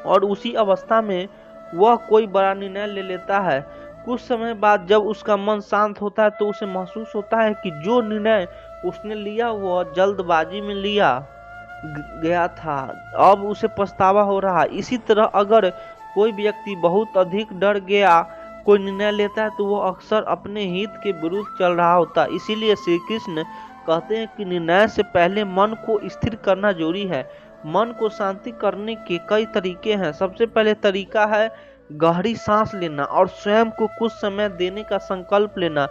और उसी अवस्था में वह कोई बड़ा निर्णय ले लेता है। कुछ समय बाद जब उसका मन शांत होता है तो उसे महसूस होता है कि जो निर्णय उसने लिया वह जल्दबाजी में लिया गया था, अब उसे पछतावा हो रहा। इसी तरह अगर कोई व्यक्ति बहुत अधिक डर गया कोई निर्णय लेता है तो वह अक्सर अपने हित के विरुद्ध चल रहा होता है। इसीलिए श्री कृष्ण कहते हैं कि निर्णय से पहले मन को स्थिर करना जरूरी है। मन को शांति करने के कई तरीके हैं। सबसे पहले तरीका है गहरी सांस लेना और स्वयं को कुछ समय देने का संकल्प लेना।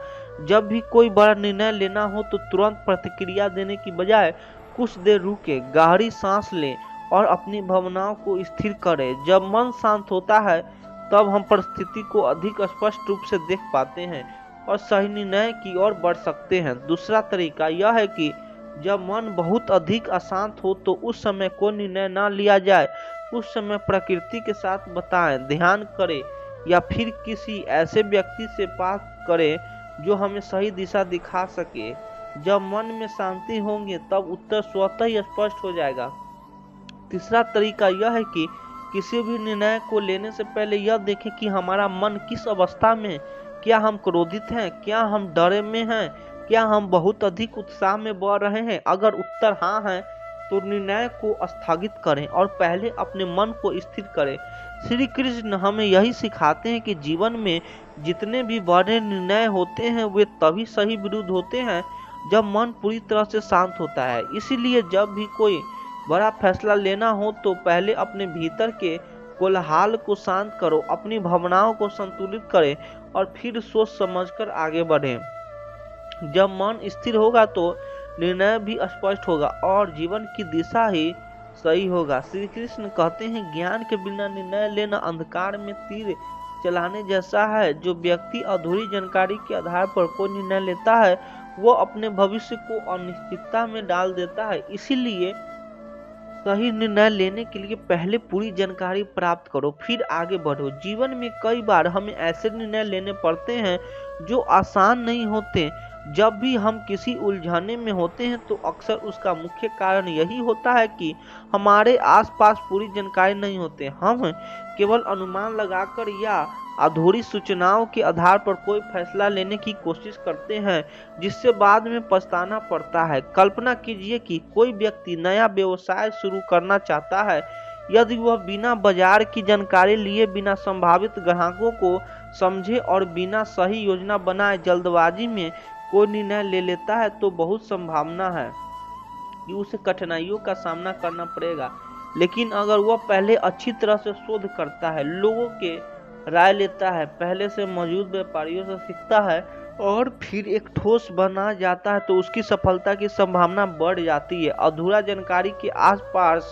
जब भी कोई बड़ा निर्णय लेना हो तो तुरंत प्रतिक्रिया देने की बजाय कुछ देर रुके, गहरी सांस लें और अपनी भावनाओं को स्थिर करें। जब मन शांत होता है तब हम परिस्थिति को अधिक स्पष्ट रूप से देख पाते हैं और सही निर्णय की ओर बढ़ सकते हैं। दूसरा तरीका यह है कि जब मन बहुत अधिक अशांत हो तो उस समय कोई निर्णय ना लिया जाए। कुछ समय प्रकृति के साथ बिताएं, ध्यान करें या फिर किसी ऐसे व्यक्ति से बात करें जो हमें सही दिशा दिखा सके। जब मन में शांति होंगे तब उत्तर स्वतः ही स्पष्ट हो जाएगा। तीसरा तरीका यह है कि किसी भी निर्णय को लेने से पहले यह देखें कि हमारा मन किस अवस्था में है। क्या हम क्रोधित हैं, क्या हम डरे में हैं, क्या हम बहुत अधिक उत्साह में बह रहे हैं? अगर उत्तर हाँ है तो निर्णय को स्थगित करें और पहले अपने मन को स्थिर करें। श्री कृष्ण हमें यही सिखाते हैं कि जीवन में जितने भी बड़े निर्णय होते हैं वे तभी सही विरुद्ध होते हैं जब मन पूरी तरह से शांत होता है। इसीलिए जब भी कोई बड़ा फैसला लेना हो तो पहले अपने भीतर के कोलाहल को शांत करो, अपनी भावनाओं को संतुलित करें और फिर सोच समझकर आगे बढ़ें। जब मन स्थिर होगा तो निर्णय भी स्पष्ट होगा और जीवन की दिशा ही सही होगा। श्री कृष्ण कहते हैं, ज्ञान के बिना निर्णय लेना अंधकार में तीर चलाने जैसा है। जो व्यक्ति अधूरी जानकारी के आधार पर कोई निर्णय लेता है वो अपने भविष्य को अनिश्चितता में डाल देता है। इसीलिए सही निर्णय लेने के लिए पहले पूरी जानकारी प्राप्त करो, फिर आगे बढ़ो। जीवन में कई बार हमें ऐसे निर्णय लेने पड़ते हैं जो आसान नहीं होते। जब भी हम किसी उलझने में होते हैं तो अक्सर उसका मुख्य कारण यही होता है कि हमारे आसपास पूरी जानकारी नहीं होती। हम केवल अनुमान लगाकर या अधूरी सूचनाओं के आधार पर कोई फैसला लेने की कोशिश करते हैं जिससे बाद में पछताना पड़ता है। कल्पना कीजिए कि कोई व्यक्ति नया व्यवसाय शुरू करना चाहता है। यदि वह बिना बाजार की जानकारी लिए, बिना संभावित ग्राहकों को समझे और बिना सही योजना बनाए जल्दबाजी में कोई निर्णय ले लेता है तो बहुत संभावना है कि उसे कठिनाइयों का सामना करना पड़ेगा। लेकिन अगर वह पहले अच्छी तरह से शोध करता है, लोगों के राय लेता है, पहले से मौजूद व्यापारियों से सीखता है और फिर एक ठोस बना जाता है तो उसकी सफलता की संभावना बढ़ जाती है। अधूरा जानकारी के आसपास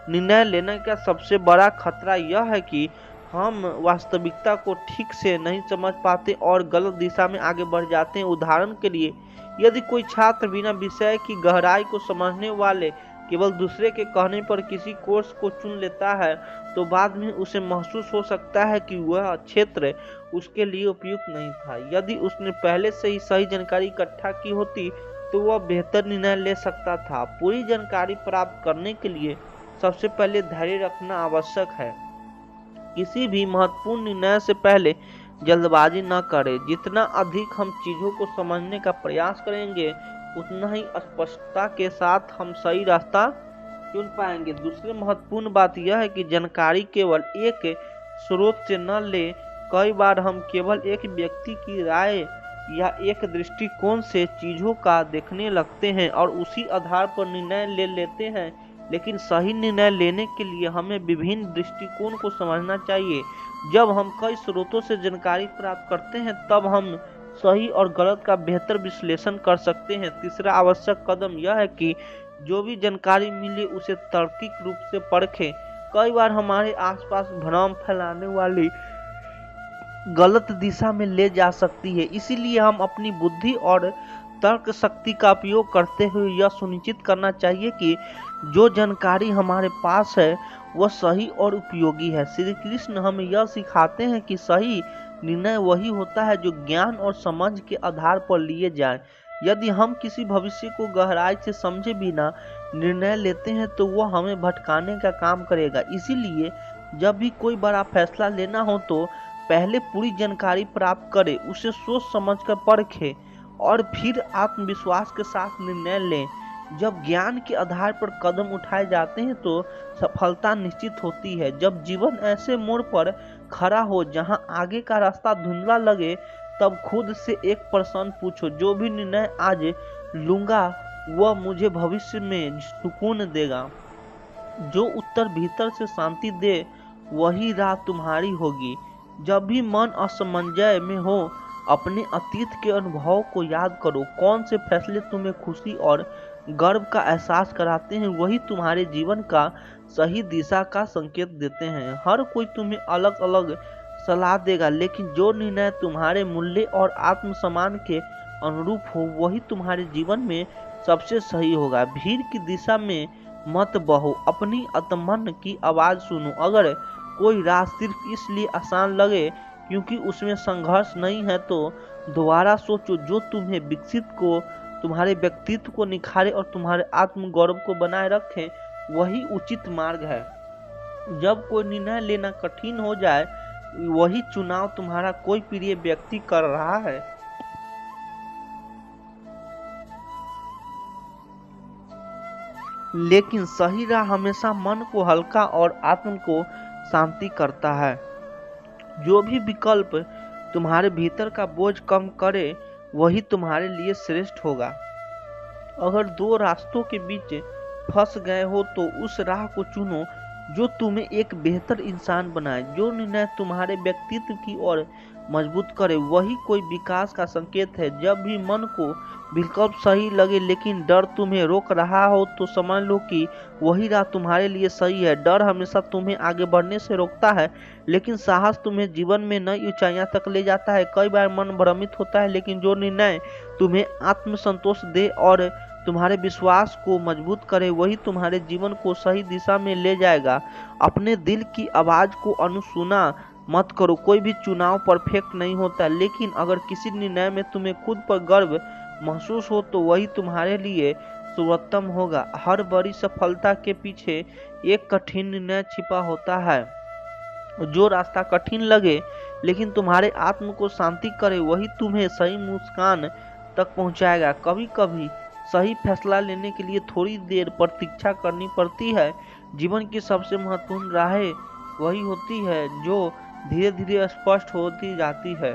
निर्णय लेने का सबसे बड़ा खतरा यह है कि हम वास्तविकता को ठीक से नहीं समझ पाते और गलत दिशा में आगे बढ़ जाते हैं। उदाहरण के लिए, यदि कोई छात्र बिना विषय की गहराई को समझने वाले केवल दूसरे के कहने पर किसी कोर्स को चुन लेता है तो बाद में उसे महसूस हो सकता है कि वह क्षेत्र उसके लिए उपयुक्त नहीं था। यदि उसने पहले से ही सही जानकारी इकट्ठा की होती तो वह बेहतर निर्णय ले सकता था। पूरी जानकारी प्राप्त करने के लिए सबसे पहले धैर्य रखना आवश्यक है। किसी भी महत्वपूर्ण निर्णय से पहले जल्दबाजी न करें। जितना अधिक हम चीजों को समझने का प्रयास करेंगे उतना ही स्पष्टता के साथ हम सही रास्ता चुन पाएंगे। दूसरी महत्वपूर्ण बात यह है कि जानकारी केवल एक स्रोत से न ले। कई बार हम केवल एक व्यक्ति की राय या एक दृष्टिकोण से चीजों का देखने लगते हैं और उसी आधार पर निर्णय ले लेते हैं। लेकिन सही निर्णय लेने के लिए हमें विभिन्न दृष्टिकोण को समझना चाहिए। जब हम कई स्रोतों से जानकारी प्राप्त करते हैं तब हम सही और गलत का बेहतर विश्लेषण कर सकते हैं। तीसरा आवश्यक कदम यह है कि जो भी जानकारी मिले उसे तार्किक रूप से परखें। कई बार हमारे आसपास भ्रम फैलाने वाली गलत दिशा में ले जा सकती है। इसीलिए हम अपनी बुद्धि और तर्क शक्ति का उपयोग करते हुए यह सुनिश्चित करना चाहिए कि जो जानकारी हमारे पास है वह सही और उपयोगी है। श्री कृष्ण हमें यह सिखाते हैं कि सही निर्णय वही होता है जो ज्ञान और समझ के आधार पर लिए जाए। यदि हम किसी भविष्य को गहराई से समझे बिना निर्णय लेते हैं तो वह हमें भटकाने का काम करेगा। इसीलिए जब भी कोई बड़ा फैसला लेना हो तो पहले पूरी जानकारी प्राप्त करें, उसे सोच समझकर परखें और फिर आत्मविश्वास के साथ निर्णय लें। जब ज्ञान के आधार पर कदम उठाए जाते हैं तो सफलता निश्चित होती है। जब जीवन ऐसे मोड़ पर खड़ा हो जहां आगे का रास्ता धुंधला लगे तब खुद से एक प्रश्न पूछो, जो भी निर्णय आज लूंगा वह मुझे भविष्य में सुकून देगा? जो उत्तर भीतर से शांति दे वही राह तुम्हारी होगी। जब भी मन असमंजस में हो अपने अतीत के अनुभव को याद करो। कौन से फैसले तुम्हें खुशी और गर्व का एहसास कराते हैं वही तुम्हारे जीवन का सही दिशा का संकेत देते हैं। हर कोई तुम्हें अलग अलग सलाह देगा, लेकिन जो निर्णय तुम्हारे मूल्य और आत्मसम्मान के अनुरूप हो वही तुम्हारे जीवन में सबसे सही होगा। भीड़ की दिशा में मत बहो, अपनी आत्मन की आवाज सुनो। अगर कोई राह सिर्फ इसलिए आसान लगे क्योंकि उसमें संघर्ष नहीं है तो दोबारा सोचो। जो तुम्हें विकसित को, तुम्हारे व्यक्तित्व को निखारे और तुम्हारे आत्मगौरव को बनाए रखे वही उचित मार्ग है। जब कोई निर्णय लेना कठिन हो जाए वही चुनाव तुम्हारा कोई प्रिय व्यक्ति कर रहा है लेकिन सही राह हमेशा मन को हल्का और आत्म को शांति करता है। जो भी विकल्प तुम्हारे भीतर का बोझ कम करे वही तुम्हारे लिए श्रेष्ठ होगा। अगर दो रास्तों के बीच फंस गए हो तो उस राह को चुनो जो तुम्हें एक बेहतर इंसान बनाए। जो निर्णय तुम्हारे व्यक्तित्व की ओर मजबूत करे वही कोई विकास का संकेत है। जब भी मन को विकल्प सही लगे लेकिन डर तुम्हें रोक रहा हो तो समझ लो कि वही राह तुम्हारे लिए सही है। डर हमेशा तुम्हें आगे बढ़ने से रोकता है, लेकिन साहस तुम्हें जीवन में नई ऊंचाइयां तक ले जाता है। कई बार मन भ्रमित होता है, लेकिन जो निर्णय तुम्हें आत्मसंतोष दे और तुम्हारे विश्वास को मजबूत करे वही तुम्हारे जीवन को सही दिशा में ले जाएगा। अपने दिल की आवाज को अनसुना मत करो। कोई भी चुनाव परफेक्ट नहीं होता, लेकिन अगर किसी निर्णय में तुम्हें खुद पर गर्व महसूस हो तो वही तुम्हारे लिए सर्वोत्तम होगा। हर बड़ी सफलता के पीछे एक कठिन निर्णय छिपा होता है। जो रास्ता कठिन लगे लेकिन तुम्हारे आत्म को शांति करे वही तुम्हें सही मुस्कान तक पहुंचाएगा। कभी कभी सही फैसला लेने के लिए थोड़ी देर प्रतीक्षा करनी पड़ती है। जीवन की सबसे महत्वपूर्ण राहें वही होती है जो धीरे धीरे स्पष्ट होती जाती है।